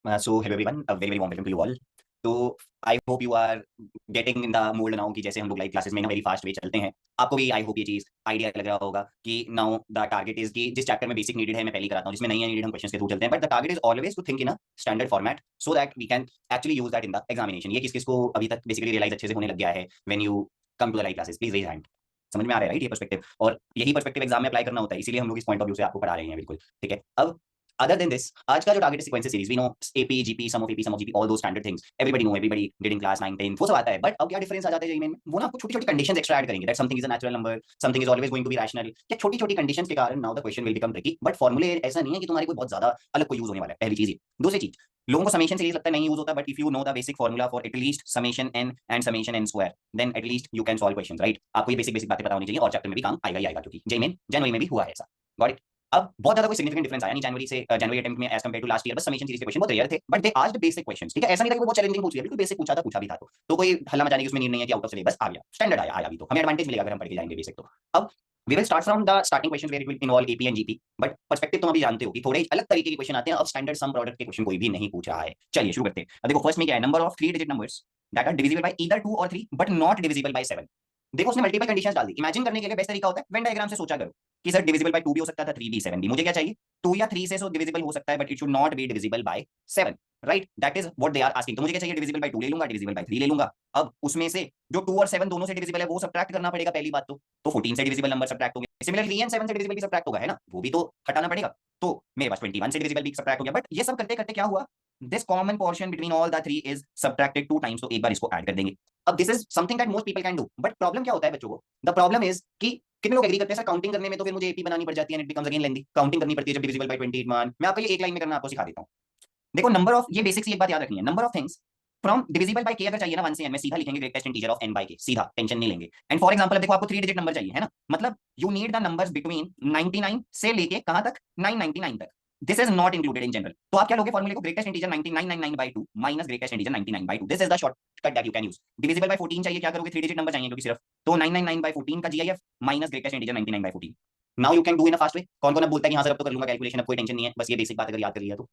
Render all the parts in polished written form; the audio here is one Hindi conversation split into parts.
So hello everyone, a very warm welcome to you all. तो I hope you are getting in the mould now कि जैसे हम लोग लाइव क्लासेस में ना वेरी फास्ट वे चलते हैं। आपको भी आई होप ये चीज आइडिया लग रहा होगा कि नाउ द टारगेट इज कि जिस चैप्टर में बेसिक नीडेड है मैं पहले कराता हूँ, जिसमें नहीं है नीडेड हम क्वेश्चंस के थ्रू चलते हैं, but the target is always to think in a standard format so that we can actually use that in the examination. ये किस किस को अभी तक बेसिकली रियलाइज अच्छे से होने लग गया है when you come to the live classes, please raise hand. समझ में आ रहा है राइट ये पर्सपेक्टिव, और यही पर्सपेक्टिव एग्जाम में अप्लाई करना होता है, इसीलिए हम लोग इस पॉइंट ऑफ व्यू से आपको पढ़ा रहे हैं। बिल्कुल ठीक है। अब other than this, आज का जो target sequence series, we know AP GP sum of AP sum of GP all दो standard things everybody know, everybody did in class 9 10 वो सब आता है। बट अब क्या डिफरेंस आ जाता है जेईई में, वो ना आपको छोटी छोटी कंडीशंस एक्स्ट्रा ऐड करेंगे that something is a natural number, something is always going to be rational. क्या छोटी छोटी कंडीशंस के कारण now the question will become tricky, but फॉर्मूले ऐसा नहीं है कि तुम्हारी कोई बहुत ज्यादा अलग कोई यूज होने वाला है। पहली चीज ये। दूसरी चीज, लोगों को समेशन सीरीज लगता है नहीं यूज होता, but if you know the basic formula for at least summation N and summation N square, then at least you can solve questions right. आपको ये बेसिक बेसिक बातें पता होनी चाहिए और चैप्टर में भी काम आएगा ही आएगा, क्योंकि जेईई में जनवरी में भी हुआ है ऐसा। Got it. अब बहुत ज्यादा कोई सिग्निफिकेंट डिफरेंस आया नहीं जनवरी से, जनवरी अटेम्प्ट में as compare to last year. बस समेशन सीरीज के क्वेश्चन बहुत रेयर थे, but they asked basic questions. ठीक है, ऐसा नहीं था कि वो बहुत चैलेंजिंग पूछ लिया, बिल्कुल बेसिक पूछा था, पूछा भी था। तो कोई हल्ला मचाने की उसमें नीड नहीं है कि आउट ऑफ सिलेबस आ गया, स्टैंडर्ड आया आया भी तो हमें एडवांटेज मिलेगा अगर हम पढ़ के जाएंगे बेसिक तो। अब we will start from the starting question where it will involve AP and GP, but perspective तुम अभी जानते हो कि थोड़े अलग तरीके के क्वेश्चन आते हैं। अब स्टैंडर्ड सम प्रोडक्ट के क्वेश्चन कोई भी नहीं पूछ रहा है। चलिए शुरू करते हैं। अब देखो फर्स्ट में क्या है, number of 3 digit numbers that are divisible by either 2 और 3 बट नॉट डिविजिबल बाय 7। देखो उसने मल्टीपल कंडीशंस डाल दी। इमेजिन करने के लिए बेस्ट तरीका होता है वेन डायग्राम से सोचा करो कि सर डिविजिबल बाय 2 भी हो सकता था, 3 भी, 7 भी। मुझे क्या चाहिए, 2 या 3 से सो डिविजिबल हो सकता है, but it should not be divisible by 7 right. That is what they are asking. तो मुझे क्या चाहिए, डिविजिबल बाय 2 ले लूंगा, डिविजिबल बाय 3 ले लूंगा। अब उसमें से जो 2 और 7 दोनों से डिविजिबल है वो सब्ट्रैक्ट करना पड़ेगा पहली बात तो 14 से डिविजिबल नंबर सब्ट्रैक्ट हो गया। सिमिलरली 3 एंड 7 से डिविजिबल भी सब्ट्रैक्ट होगा, है ना, वो भी तो हटाना पड़ेगा। तो मेरे पास 21 से डिविजिबल भी सब्ट्रैक्ट हो गया। बट ये सब करते करते क्या हुआ, this common portion between all the 3 is subtracted 2 times, तो एक बार इसको ऐड कर देंगे। अब this is something that most people can do, but problem क्या होता है बच्चों को, द प्रॉब्लम इज कि कितने लोग एग्री करते हैं सर काउंटिंग करने में तो फिर मुझे एपी बनानी पड़ जाती है, it becomes again lengthy. Counting करनी पड़ती है जब डिविजिबल बाय 28 मान। मैं आपको ये एक लाइन में करना आपको सिखा देता हूं। देखो नंबर ऑफ, ये बेसिक सी एक बात याद रखनी है, number of things from divisible by के अगर चाहिए ना 1 से n में, सीधा लिखेंगे greatest integer of n by k, सीधा, टेंशन नहीं लेंगे। एंड फॉर एग्जांपल देखो आपको 3 डिजिट नंबर चाहिए, है ना, मतलब you need the numbers between 99 से लेके कहां तक, 999 तक। This is not included in general. तो आप क्या लोगे फॉर्मूले को, greatest integer 9999/2 minus greatest integer 99/2। This is the shortcut that you can use. Divisible by 14 चाहिए, क्या करोगे, 3 डिजिट नंबर चाहिए क्योंकि सिर्फ, तो 999/14 का GIF minus greatest integer 99/14। Now you can do in a fast way. कौन कौन अब बोलता है कि हां सर अब तो कर लूंगा कैलकुलेशन, अब कोई टेंशन नहीं है, बस ये बेसिक बात अगर याद कर लिया तो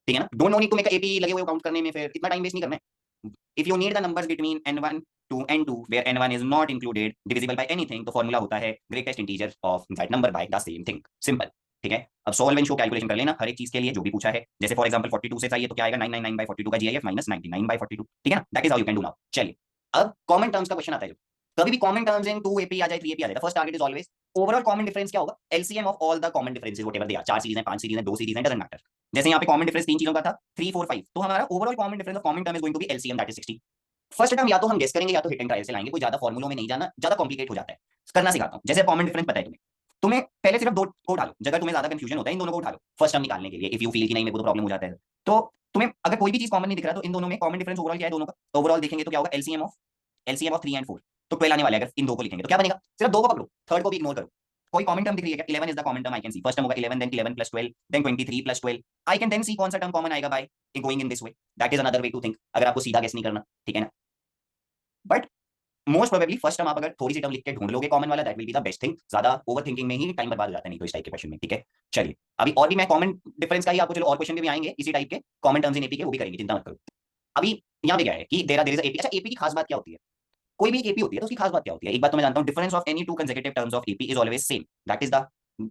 ठीक है ना। Don't no need to make AP लगे हुए काउंट करने में, फिर इतना टाइम वेस्ट नहीं करना है। If you need the numbers between n1 to n2 where n1 is not included divisible by anything, तो फॉर्मूला होता है greatest integer of that number by the same thing, simple. ठीक है, अब सॉल्व एंड शो कैलकुलेशन कर लेना हर एक चीज के लिए जो भी पूछा है। जैसे फॉर एग्जांपल 42 से चाहिए तो क्या आएगा, 999/42 का जीआईएफ माइनस 99/42। ठीक है ना, that is how you can do now. चलिए अब कॉमन टर्म्स का क्वेश्चन आता है। कभी भी कॉमन टर्म्स इन 2 एपी आ जाए, 3 एपी आ जाए, first target is always overall common difference क्या होगा, LCM of all the common differences whatever they are. 4 series है, 5 सीरीज है, 2 सीरीज है, डजंट मैटर। जैसे यहाँ पे कॉमन डिफरेंस 3 चीजों का था, 3 4 5, तो हमारा overall common difference of common term is going to be LCM that is 60। First term या तो हम गेस करेंगे या तो हिट एंड ट्रायल से लाएंगे, कोई ज्यादा फॉर्मूलों में नहीं जाना, ज्यादा कॉम्प्लिकेट हो जाता है। करना सिखाता हूं। जैसे कॉमन डिफरेंस पता है तुम्हें पहले सिर्फ 2 को उठा लो, जगह तुम्हें ज्यादा कंफ्यूजन होता है इन दोनों को उठा लो फर्स्ट टर्म निकालने के लिए, इफ यू फील कि नहीं मेरे को तो प्रॉब्लम हो जाता है। तो तुम्हें अगर कोई भी चीज कॉमन नहीं दिख रहा तो इन दोनों में कॉमन डिफरेंस ओवरऑल क्या है, दोनों का ओवरऑल देखेंगे तो क्या होगा, एलसीएम ऑफ 3 एंड 4, तो 12 आने वाले अगर इन दो को लिखेंगे तो क्या बनेगा, सिर्फ 2 को पकड़ो, थर्ड को भी इग्नोर करो। कोई कॉमन टर्म दिख रही है क्या, 11 is the common term I can see. First term होगा 11, then 11 + 12, then 23 + 12। I can then see कौन सा टर्म कॉमन आएगा by going in this way. That is another way to think, अगर आपको सीधा गेस नहीं करना, ठीक है ना। But most probably first term आप अगर थोड़ी सी टर्म लिख के ढूंढ लोगे कॉमन वाला, that will be the best thing. ज्यादा ओवर थिंकिंग में ही टाइम बर्बाद हो जाता है नहीं तो इस टाइप के क्वेश्चन में। ठीक है, चलिए अभी और भी मैं कॉमन डिफरेंस का ही आपको, चलो और क्वेश्चन भी आएंगे इसी टाइप के कॉमन टर्म्स इन एपी के, वो भी करेंगे, चिंता मत करो। अभी यहाँ पे क्या है कि देयर इज एपी। अच्छा, एपी की खास बात क्या होती है, कोई भी एक एपी होती है तो उसकी खास बात क्या होती है, एक बात तो मैं जानता हूं, difference of any 2 consecutive terms of AP is always same, that is the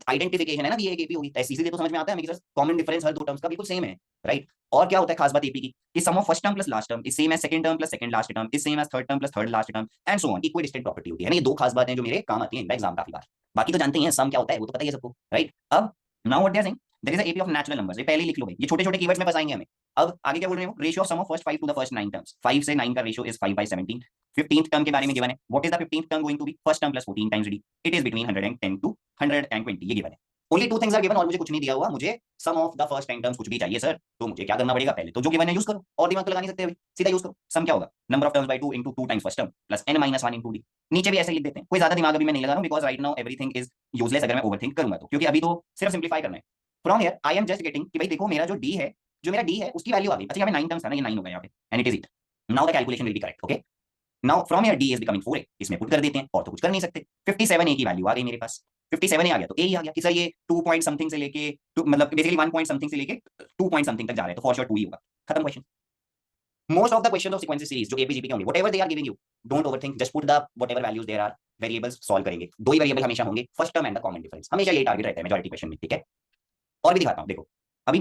identification, है ना, ये एक एपी होगी, ऐसे इसीलिए तो समझ में आता है हमें कि कॉमन डिफरेंस हर 2 टर्म्स का बिल्कुल सेम है, राइट। और क्या होता है खास बात एपी की, कि sum of first term plus last term is same as second term plus second last term is same as third term plus third last term and so on. Equidistant property होती है ना, ये 2 खास बातें जो मेरे काम आती हैं एग्जाम काफी बार। बाकी तो जानते ही हैं, सम क्या होता है वो तो पता ही है सबको, राइट। अब now what they are saying, there is a AP of natural numbers, ये पहले ही लिख लो भाई, ये छोटे छोटे कीवर्ड्स में फंसाएंगे हमें। अब आगे क्या बोल रहे हो, ratio of sum of first 5 to the first 9 terms, 5 से 9 का रेशियो इज 5/17। 15th टर्म के बारे में गिवन है, what is the 15th term going to be, first term plus 14 times D, it is between 110 to 120, ये गिवन है। ओनली 2 थिंग्स आर गिवन और मुझे कुछ नहीं दिया हुआ, मुझे sum of the first 10 terms कुछ भी चाहिए सर, तो मुझे क्या करना पड़ेगा, पहले तो जो गिवन है यूज करो, और दिमाग तो लगा नहीं सकते अभी, सीधा यूज करो। सम क्या होगा, number of terms by 2 into 2 times first term plus n-1 into d। नीचे भी ऐसे लिख देते हैं, कोई ज्यादा दिमाग अभी मैं नहीं लगा रहा हूं, because right now everything is useless अगर मैं ओवरथिंक करूंगा तो, क्योंकि अभी तो सिर्फ सिंपलीफाई करना है। From here I am just getting कि भाई देखो मेरा जो d है, जो मेरा d है उसकी वैल्यू आ गई। अच्छा यहाँ पे 9 टर्म्स था ना, ये 9 हो गया यहाँ पे, and it is 8। Now the calculation will be correct, okay. Now from here d is becoming 4a, इसमें पुट कर देते हैं और तो कुछ कर नहीं सकते। 57a की वैल्यू आ गई मेरे पास, 57a आ गया तो a ही आ गया कि सर ये 2 पॉइंट समथिंग से लेके मतलब बेसिकली 1 पॉइंट समथिंग से लेके 2 पॉइंट समथिंग तक जा रहे हैं, तो फॉर श्योर 2 ही होगा। खत्म question. Most of the question of sequence series जो एपीजीपी के होंगे, whatever they are giving you, don't overthink, just put the whatever values there are, variables solve करेंगे। दो ही वेरिएबल हमेशा होंगे, first term and the common difference, हमेशा यही टारगेट रहता है मेजॉरिटी क्वेश्चन में, ठीक है। और भी दिखाता हूं, देखो अभी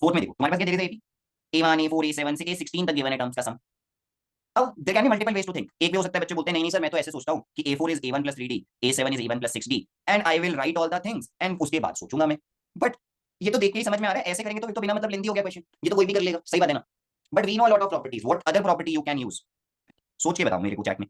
फोर्थ में देखो तुम्हारे पास क्या दे रहे थे, A1 A4 A7 से A16 तक गिवन है टर्म्स का सम। अब there can be multiple ways to think. एक भी हो सकता है, बच्चे बोलते हैं नहीं नहीं सर मैं तो ऐसे सोचता हूं कि A4 is A1 plus 3D, A7 is A1 plus 6D and I will write all the things and उसके बाद सोचूंगा मैं। बट ये तो देख के ही समझ में आ रहा है, ऐसे करेंगे तो फिर तो बिना मतलब लेंदी हो गया क्वेश्चन, ये तो कोई भी कर लेगा, सही बात है ना। But we know lot of properties, what other property you can use, सोच के बताओ मेरे को चैट में।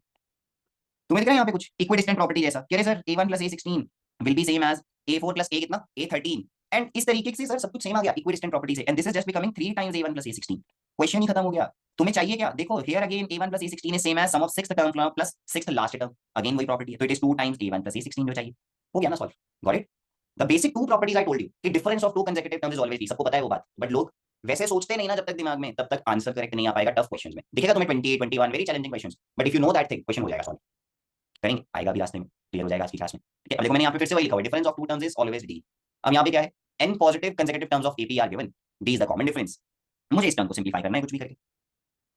तुम्हें दिख रहा है यहाँ पे कुछ इक्विडिस्टेंट प्रॉपर्टी जैसा, कह रहे sir A1 plus A16 will be same as A4 plus A कितना A13 एंड इस तरीके से सर सब कुछ सेम आ गया इक्विडिस्टेंट प्रॉपर्टी से, and this is just becoming 3 times A1 plus A16, question ही खत्म हो गया। तुम्हें चाहिए क्या, देखो here again A1 plus A16 is same as sum of sixth term plus sixth last term, again वही प्रॉपर्टी है, तो it is 2 times A1 plus A16 जो चाहिए, हो गया ना solve, got it. The basic two properties I told you कि difference of two consecutive terms is always B, सबको पता है वो बात, बट लोग वैसे सोचते नहीं ना, जब तक दिमाग में, तब तक आंसर करेक्ट नहीं आ पाएगा टफ क्वेश्चंस में। दिखेगा तुम्हें 28 21 very challenging questions, but if you know that thing, question हो जाएगा सॉल्व, करेंगे, आएगा भी रास्ते में, क्लियर हो जाएगा आज की क्लास में, ठीक है। अब देखो मैंने यहाँ पे फिर से वही लिखा हुआ, difference of two terms is always D. अब यहाँ पे क्या है, n positive consecutive terms of AP are given, D is the common difference. मुझे इस टर्म को सिंपलीफाई करना है कुछ भी करके।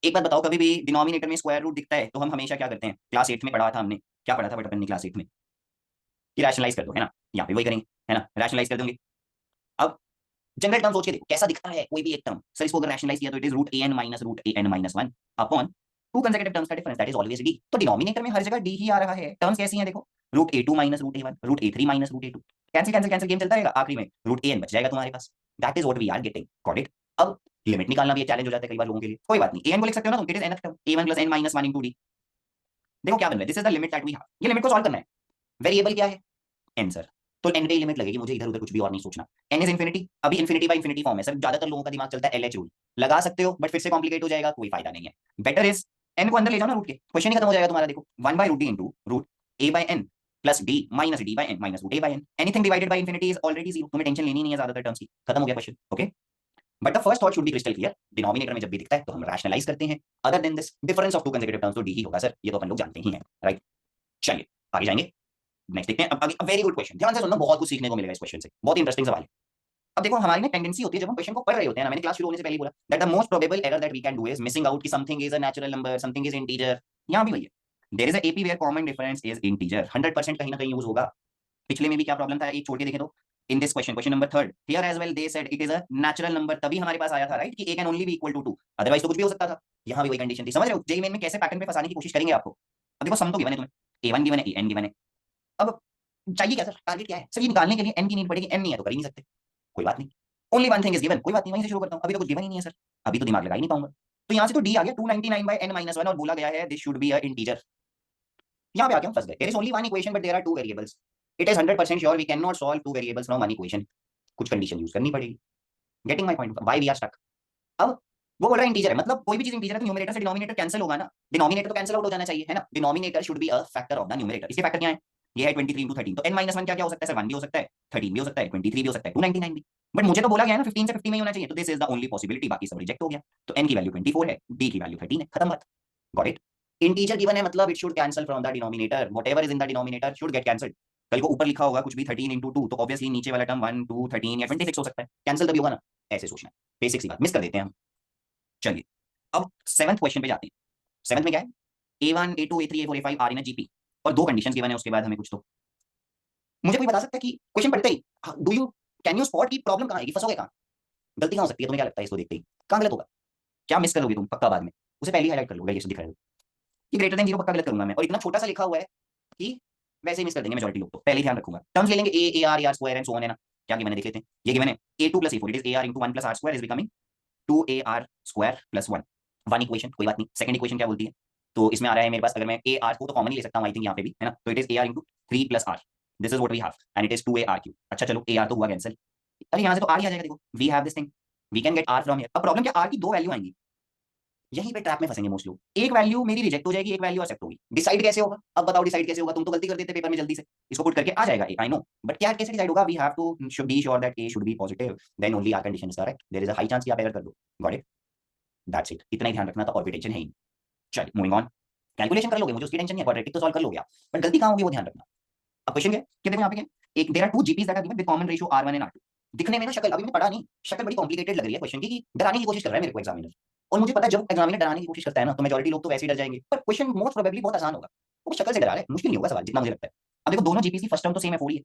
एक बात बताओ, कभी भी डिनोमिनेटर में स्क्वायर रूट दिखता है तो हम हमेशा क्या करते हैं, क्लास 8 में पढ़ा था हमने, क्या पढ़ा था बट अपन ने क्लास 8 में, कि रैशनलाइज कर दो, है ना, यहाँ पे वही करेंगे, है ना, रैशनलाइज कर दोगे। अब जनरल टर्म सोच के देखो कैसा दिखता है कोई भी एक टर्म, सर इसको अगर रैशनलाइज किया तो it is root A N minus root A N minus one upon two consecutive terms का difference, that is always D. तो डिनोमिनेटर में हर जगह डी ही आ रहा है, टर्म्स कैसी हैं देखो, root A two minus root A one, root A three minus root A two, cancel cancel cancel game चलता रहेगा, आखिरी में रूट ए एन बच जाएगा तुम्हारे पास, that is what we are getting, got it. अब लिमिट निकालना भी चैलेंज हो जाता है कई बार लोगों के लिए, कोई बात नहीं, ए एन को लिख सकते हो ना, it is N term A one plus N minus one into D. देखो क्या बन रहा है, this is the limit that we have, ये लिमिट को सॉल्व करना है। वेरिएबल क्या है, एन सर, तो एन पे लिमिट लगेगी, मुझे इधर उधर कुछ भी और नहीं सोचना। एन इज इन्फिनिटी, अभी इन्फिनिटी बाय इन्फिनिटी फॉर्म है सर, ज्यादातर लोगों का दिमाग चलता है एलएच रूल, लगा सकते हो बट फिर से कॉम्प्लिकेट हो जाएगा, कोई फायदा नहीं है। बेटर इज एन को अंदर ले जाओ ना रूट के, क्वेश्चन ही खत्म हो जाएगा तुम्हारा। देखो 1 by root D into root A by N plus D minus D by N minus root A by N, anything divided by infinity is already zero, तुम्हें टेंशन लेनी नहीं है ज्यादातर टर्म्स की, खत्म हो गया question, okay. But the first thought should be crystal clear, denominator में जब भी दिखता है तो हम रैशनलाइज करते हैं, other than this difference of two consecutive terms तो डी ही होगा सर, ये तो अपन लोग जानते ही हैं, राइट। चलिए आगे जाएंगे, नेक्स्ट देखते हैं। अब आगे वेरी गुड क्वेश्चन, ध्यान से सुनना, बहुत कुछ सीखने को मिलेगा इस क्वेश्चन से, बहुत इंटरेस्टिंग सवाल है। अब देखो हमारी ना टेंडेंसी होती है जब हम क्वेश्चन को पढ़ रहे होते हैं ना, मैंने क्लास शुरू होने से पहले ही बोला that the most probable error that we can do is missing out कि something is a natural number, something is integer, यहां भी वही है, there is a AP where common difference is integer, 100% कहीं ना कहीं यूज होगा। पिछले में भी क्या प्रॉब्लम था, एक छोड़ के देखें तो, in this question, question number 3 here as well they said it is a natural number, तभी हमारे पास आया था राइट कि A can only be equal to 2, otherwise तो कुछ भी हो सकता था, यहां भी वही कंडीशन थी, समझ रहे हो जेईई मेन में कैसे पैटर्न पे फंसाने की कोशिश करेंगे आपको। अब देखो सम तो गिवन है तुम्हें, a1 गिवन है an गिवन है, अब चाहिए क्या सर, टारगेट क्या है सर, ये निकालने के लिए n की नीड पड़ेगी, n नहीं है तो कर ही नहीं सकते, कोई बात नहीं, only one thing is given, कोई बात नहीं, वहीं से शुरू करता हूं, अभी तो कुछ गिवन ही नहीं है सर, अभी तो दिमाग लगा ही नहीं पाऊंगा। तो यहां से तो d आ गया 299 बाय n माइनस वन, और बोला गया है this should be a integer, यहां पे आके हम फंस गए, there is only one equation but there are two variables, it is 100% sure we can not solve two variables from one equation, कुछ कंडीशन यूज करनी पड़ेगी, getting my point, why we are stuck. अब वो बोल रहा है इंटीजर है, मतलब कोई भी चीज इंटीजर है तो न्यूमरेटर से डिनोमिनेटर कैंसिल होगा ना, डिनोमिनेटर तो कैंसिल आउट हो जाना चाहिए, है ना, denominator should be a factor of the numerator, इसके फैक्टर क्या है, ये है 23 into 13, तो n माइनस वन क्या क्या हो सकता है सर, 1 भी हो सकता है, 13 भी हो सकता है, 23 भी हो सकता है, 299 भी, बट मुझे तो बोला गया है ना 15 से 50 में ही होना चाहिए, तो this is the only possibility, बाकी सब रिजेक्ट हो गया, तो n की वैल्यू 24 है, d की वैल्यू 13 है, खत्म बात, गॉट इट। इंटीजर गिवन है मतलब it should cancel from the denominator, whatever is in the denominator should get cancelled. कल को ऊपर लिखा होगा कुछ भी 13 into 2, तो ऑब्वियसली नीचे वाला टर्म 1 2 13 या 26 हो सकता है, कैंसिल तभी होगा ना, ऐसे सोचना है, बेसिक सी बात मिस कर देते हैं हम। चलिए अब सेवंथ क्वेश्चन पे जाते हैं, सेवंथ में क्या है, A1 A2 A3 A4 A5 are in GP, और दो कंडीशंस गिवन है, उसके बाद हमें कुछ तो, मुझे कोई बता सकता है कि क्वेश्चन पढ़ते ही do you can you spot की प्रॉब्लम कहां है, फंसोगे कहां, गलती कहां हो सकती है, तुम्हें क्या लगता है इसको देखते ही कहां गलत होगा, क्या मिस करोगे तुम पक्का बाद में, उसे पहले ही हाईलाइट कर लोगे, ये सब दिख रहा है कि ग्रेटर देन जीरो पक्का गलत करूंगा मैं, और इतना छोटा सा लिखा हुआ है कि वैसे ही मिस कर देंगे मेजॉरिटी लोग, तो पहले ही ध्यान रखूंगा। टर्म्स ले लेंगे A R R square and so on, है ना, क्या गिवन है देख लेते हैं, ये गिवन है A2 plus A4 it is AR into 1 plus R square is becoming 2AR square plus 1, one equation, कोई बात नहीं। सेकंड इक्वेशन क्या बोलती है, तो इसमें आ रहा है मेरे पास, अगर मैं ए आर को तो कॉमन ही ले सकता हूँ आई थिंक यहाँ पे भी, है ना, तो it is AR into 3 plus R, this is what we have and it is 2AR cube. अच्छा चलो AR तो हुआ कैंसिल, अरे यहाँ से तो R ही आ जाएगा, देखो we have this thing, we can get R from here. अब प्रॉब्लम क्या, R की दो वैल्यू आएंगी, यहीं पे ट्रैप में फंसेंगे मोस्ट लोग, एक वैल्यू मेरी रिजेक्ट हो जाएगी, एक वैल्यू एक्सेप्ट होगी, डिसाइड कैसे होगा, अब बताओ डिसाइड कैसे होगा, तुम तो गलती कर देते पेपर में जल्दी से, इसको पुट करके आ जाएगा आई नो, बट क्या कैसे डिसाइड होगा, we have to should be sure that A should be positive, then only R condition is correct, there is a high chance कि आप एरर कर दो, गॉट इट, दैट्स इट, इतना ही ध्यान रखना था और कोई टेंशन है ही नहीं। चलिए मूविंग ऑन, कैलकुलेशन कर लोगे, मुझे उसकी टेंशन नहीं है, क्वाड्रेटिक तो सॉल्व कर लोगे आप, बट गलती कहां होगी वो ध्यान रखना। अब क्वेश्चन क्या है, देखो यहाँ पे क्या, एक there are two GPs that are given with common ratio R1 and R2, दिखने में ना शक्ल, अभी मैंने पढ़ा नहीं, शक्ल बड़ी कॉम्प्लिकेटेड लग रही है क्वेश्चन की, कि डराने की कोशिश कर रहा है मेरे को एग्जामिनर। और मुझे पता है जब एग्जामिनर डराने की कोशिश करता है ना, तो मेजॉरिटी लोग तो वैसे ही डर जाएंगे, पर क्वेश्चन मोस्ट प्रोबेबली बहुत आसान होगा। वो शक्ल से डरा रहा है, मुश्किल नहीं होगा सवाल, जितना मुझे लगता है। अब देखो दोनों जीपीसी फर्स्ट टर्म तो सेम है, 4 ही है।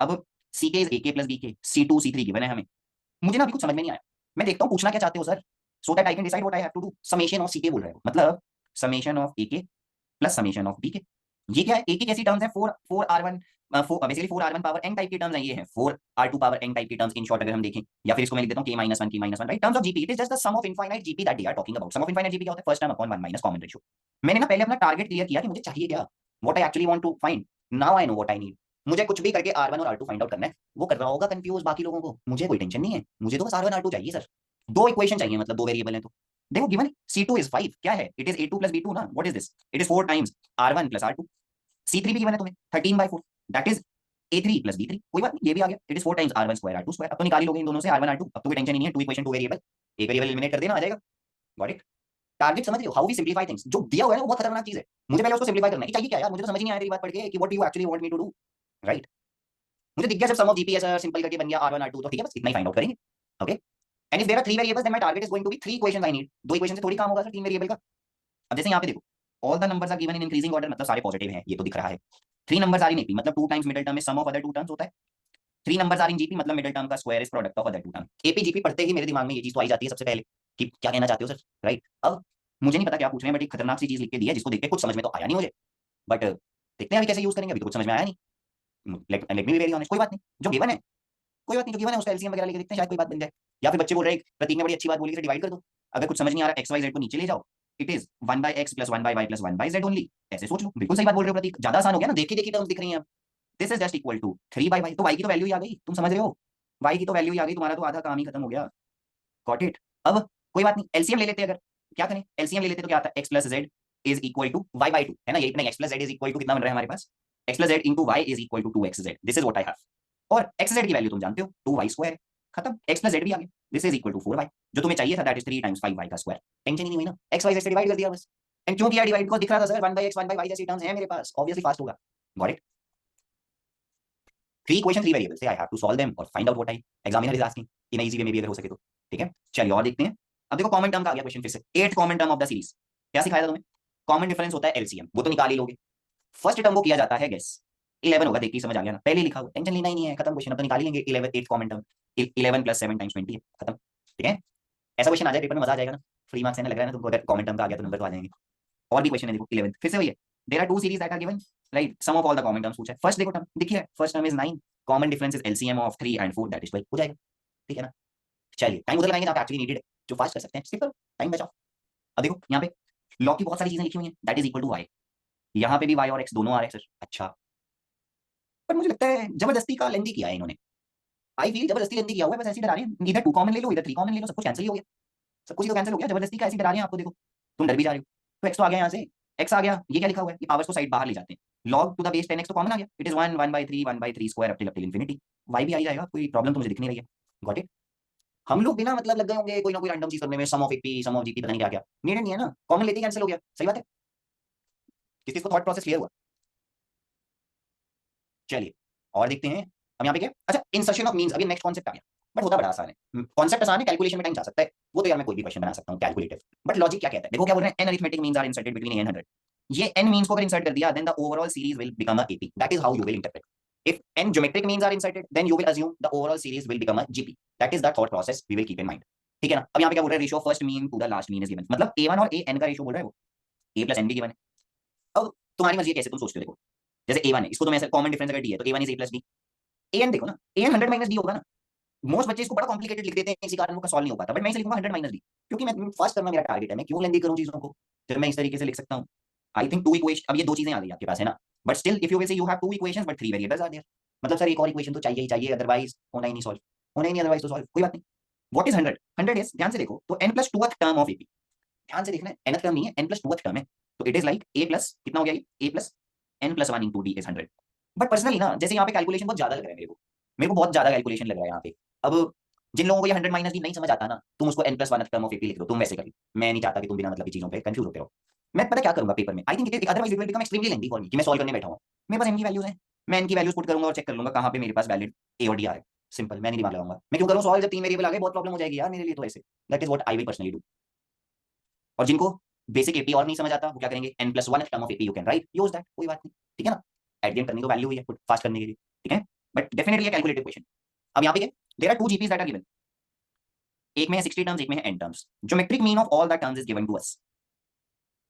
अब सी के इज ए के प्लस बी के, C2 C3 गिवन है हमें। मुझे ना अभी कुछ समझ में नहीं आया, मैं देखता हूँ पूछना क्या चाहते हो sir, so that I can decide what I have to do. Summation of C के बोल रहे हो, मतलब समेशन ऑफ ए के प्लस समेशन ऑफ बी के। ये क्या है, ए की कैसी टर्म्स है, 4R1, basically 4R1 power n type की टर्म्स है, ये है 4R2 पावर n टाइप की टर्म्स इन शॉर्ट अगर हम देखें, या फिर इसको मैं लिख देता हूं k-1 right. Terms of GP, it is just the sum of infinite GP that they are talking about. Sum of infinite GP क्या होता है, first term upon 1 minus common ratio. मैंने ना पहले अपना टारगेट क्लियर किया कि मुझे चाहिए क्या, what I actually want to find. Now I know what I need. मुझे कुछ भी करके R1 और R2 फाइंड आउट करना है। वो कर रहा होगा कंफ्यूज बाकी लोगों को, मुझे कोई टेंशन नहीं है, मुझे तो बस R1 R2 चाहिए सर। दो इक्वेशन चाहिए, मतलब दो वेरिएबल है तो। देखो गिवन C2 इज 5, क्या है, it is A2 plus B2 ना, what is this, it is 4 times R1 plus R2। C3 भी गिवन है तुम्हें 13/4, that is A3 plus B3। कोई बात नहीं, ये भी आ गया, it is 4 times R1 square R2 square. अब तो निकाल ही लोगे इन दोनों से R1 R2, अब तो कोई टेंशन ही नहीं है, टू इक्वेशन टू वेरिएबल, एक वेरिएबल एलिमिनेट कर देना, आ जाएगा। Got it. टारगेट समझ रहे हो, हाउ वी सिंप्लीफाई थिंग्स। जो दिया हुआ है ना वो बहुत खतरनाक चीज है, मुझे पहले उसको सिंप्लीफाई करना है कि चाहिए क्या यार, मुझे तो समझ ही नहीं आया तेरी बात पढ़ के कि what do you actually want me to do, right. मुझे दिख गया जब सम ऑफ जीपी ऐसा सिंपल करके बन गया R1 R2, तो ठीक है बस इतना ही फाइंड आउट करेंगे। Okay, and if there are 3 variables then my target is going to be 3 equations I need. दो इक्वेशन से थोड़ी काम होगा सर 3 वेरिएबल का। अब जैसे यहाँ पे देखो, all the numbers are given in increasing order, मतलब सारे पॉजिटिव हैं, ये तो दिख रहा है। 3 नंबर्स आर इन एपी, मतलब 2 टाइम्स मिडिल टर्म में सम ऑफ अदर 2 टर्म्स होता है। 3 नंबर्स आर इन जीपी, मतलब मिडिल टर्म का square is product of other 2 term. AP GP पढ़ते ही मेरे दिमाग में ये चीज तो आई जाती है सबसे पहले, कि क्या कहना चाहते हो सर, राइट। अब मुझे नहीं पता क्या पूछ रहे हैं, बट एक खतरनाक सी चीज लिख के दी है जिसको देख के कुछ समझ में तो आया नहीं मुझे, बट देखते हैं अभी कैसे यूज करेंगे, अभी तो कुछ समझ में आया नहीं। Let me be very honest, कोई बात नहीं जो गिवन है, कोई बात नहीं जो गिवन है उसका एलसीएम वगैरह लेके देखते हैं, शायद कोई बात बन जाए। या फिर बच्चे बोल रहे हैं, प्रतीक ने बड़ी अच्छी बात बोली कि डिवाइड कर दो, अगर कुछ समझ नहीं आ रहा एक्स वाई जेड को नीचे ले जाओ, it is 1/x plus 1/y plus 1/z only, ऐसे सोच लो। बिल्कुल सही बात बोल रहे हो प्रतीक, ज्यादा आसान हो गया ना, देखी देखी टर्म्स दिख रही हैं अब। This is just equal to 3/y, तो y की तो वैल्यू ही आ गई, तुम समझ रहे हो, y की तो वैल्यू ही आ गई, तुम्हारा तो आधा काम ही खत्म हो गया। Got it. अब कोई बात नहीं, एलसीएम ले लेते हैं, अगर क्या करें एलसीएम ले लेते तो क्या आता है, x plus z is equal to y/2, है ना, यही नहीं, x plus z is equal to कितना बन रहा है हमारे पास, x plus z into y is equal to 2xz, this is what I have. और एक्स जेड की वैल्यू तुम जानते हो 2y स्क्वायर, खत्म, x प्लस जेड भी आ गया, this is equal to 4y, जो तुम्हें चाहिए था दैट इज 3 टाइम्स 5y का स्क्वायर। टेंशन ही नहीं हुई ना, x y z से डिवाइड कर दिया बस। एंड क्यों किया डिवाइड, को दिख रहा था सर 1/x 1/y जैसी टर्म्स है मेरे पास, ऑब्वियसली फास्ट होगा। Got it. 3 इक्वेशन 3 वेरिएबल्स है, I have to solve them और find out what I examiner is asking in easy way में भी अगर हो सके तो। ठीक है, चलिए और देखते हैं। अब देखो कॉमन टर्म का आ गया क्वेश्चन फिर से, 8th common term of the series. क्या सिखाया था तुम्हें, कॉमन डिफरेंस होता है एलसीएम, वो तो निकाल ही लोगे। फर्स्ट टर्म को किया जाता है गेस, 11 होगा, देख के समझ आ गया ना, पहले लिखा हुआ, टेंशन लेना ही नहीं है, खत्म क्वेश्चन, अब तो निकाल ही लेंगे। 11 8th common term, 11 plus 7 times 20 है, खत्म। ठीक है, ऐसा क्वेश्चन आ जाए पेपर में मजा आ जाएगा ना, फ्री मार्क्स है ना, लग रहा है ना तुमको, अगर कॉमन टर्म का आ गया तो नंबर तो आ जाएंगे। और भी क्वेश्चन है देखो 11 फिर से वही है, there are two series that are given, right, sum of all the common terms पूछा है। फर्स्ट देखो टर्म देखिए, first term is 9, common difference is LCM of 3 and 4 that is 12, हो जाएगा। ठीक है ना, चलिए टाइम उधर लगाएंगे जहाँ एक्चुअली नीडेड है, जो फास्ट कर सकते हैं, स्किप करो, टाइम बचाओ। अब देखो यहाँ पे लॉग की बहुत सारी चीजें लिखी हुई हैं, that is equal to y, यहाँ पे भी वाई और एक्स दोनों आ रहे हैं सर, अच्छा। पर मुझे लगता है जबरदस्ती का लेंदी किया है इन्होंने, आई फील जबरदस्ती लेंदी किया हुआ है, बस ऐसे ही डरा रहे हैं, इधर 2 कॉमन ले लो इधर 3 कॉमन ले लो, सब कुछ कैंसिल ही हो गया, सब कुछ ही तो कैंसिल हो गया, जबरदस्ती का ऐसे ही डरा रहे हैं आपको। देखो तुम डर भी जा रहे हो, तो एक्स तो आ गया यहाँ से, एक्स आ गया, ये क्या लिखा हुआ है, ये पावर्स को साइड बाहर ले जाते हैं, log to the base 10x तो कॉमन आ गया, it is 1 1/3 square up till infinity, y भी आ ही जाएगा, कोई प्रॉब्लम तो मुझे दिख नहीं रही है। Got it. हम लोग बिना मतलब लग गए होंगे कोई ना कोई रैंडम चीज करने में, sum of AP sum of GP पता नहीं क्या क्या, नीडेड नहीं है ना, कॉमन लेते ही कैंसिल हो गया, सही बात है। किस चीज को थॉट प्रोसेस क्लियर हुआ। चलिए और देखते हैं, अब यहाँ पे क्या, अच्छा इंसर्शन ऑफ मीन्स, अभी नेक्स्ट कॉन्सेप्ट आ गया, बट होता बड़ा आसान है, कॉन्सेप्ट आसान है, कैलकुलेशन में टाइम जा सकता है, वो तो यार मैं कोई भी क्वेश्चन बना सकता हूँ कैलकुलेटिव, बट लॉजिक क्या कहता है, देखो क्या बोल रहे हैं, an arithmetic means are inserted between n 100, ये n मीन्स को अगर इंसर्ट कर दिया then the overall series will become a AP, that is how you will interpret. if n geometric means are inserted then you will assume the overall series will become a gp, that is the thought process we will keep in mind। ठीक है ना, अब यहाँ पे क्या बोल रहा है, ratio first mean to the last mean is given, मतलब a1 और an का रेशियो बोल रहा है वो, a प्लस n भी गिवन है। अब तुम्हारी मर्जी है कैसे तुम सोचते हो, देखो जैसे a1 है, इसको तो मैं कॉमन डिफरेंस अगर d है तो a1 is a plus b, an देखो ना, an 100 माइनस d होगा ना, मोस्ट बच्चे इसको बड़ा कॉम्प्लिकेटेड लिख देते हैं, इसी कारण उनका सॉल्व नहीं हो पाता, बट मैं इसे लिखूंगा 100 माइनस डी, क्योंकि मैं फर्स्ट करना मेरा टारगेट है, मैं क्यों लेंदी करूं चीजों को, जब मैं इस तरीके से लिख सकता हूं। आई थिंक टू इक्वेशन, अब ये दो चीजें आ गई आपके पास है ना, but still if you will say you have two equations but 3 variables are there, मतलब सर एक और इक्वेशन तो चाहिए ही चाहिए, अदरवाइज होना ही नहीं सॉल्व, होना ही नहीं, अदरवाइज तो सॉल्व कोई बात नहीं। व्हाट इज 100, 100 इज, ध्यान से देखो तो n plus 2th term of AP, ध्यान से देखना है nth टर्म नहीं है, n प्लस 2th टर्म है, तो it is like a plus कितना हो गया ये, a plus n plus 1 into D is 100। But personally ना जैसे यहाँ पे कैलकुलेशन बहुत ज्यादा लग रहा है मेरे को बहुत ज्यादा कैलकुलेशन लग रहा है यहाँ पे। अब जिन लोगों को ये 100 माइनस डी नहीं समझ आता ना, तुम उसको n plus 1 term of AP लिख दो, तुम वैसे कर, मैं नहीं चाहता कि तुम बिना मतलब की चीजों पे कंफ्यूज होते हो। मैं पता क्या करूंगा पेपर में, I think it otherwise it will become extremely lengthy for me कि मैं सॉल्व करने बैठा हूं, मेरे पास n की वैल्यूज हैं, मैं n की वैल्यूज पुट करूंगा और चेक कर लूंगा कहां पे मेरे पास वैलिड a और d आ रहा है, सिंपल, मैं नहीं दिमाग लगाऊंगा। मैं क्यों करूँ सॉल्व जब 3 वेरिएबल आ गए, बहुत प्रॉब्लम हो जाएगी यार मेरे लिए तो ऐसे। That is what I will personally do. और जिनको बेसिक एपी और नहीं समझ आता वो क्या करेंगे, n+1 term of AP you can write, use that, कोई बात नहीं, ठीक है ना। एट द एंड करनी तो वैल्यू हुई है फास्ट करने के लिए, ठीक है। But definitely calculated question. अब यहाँ पे there are 2 GPs that are given, एक में है 60 टर्म्स, एक में है n terms. Geometric mean of all the terms is given to us.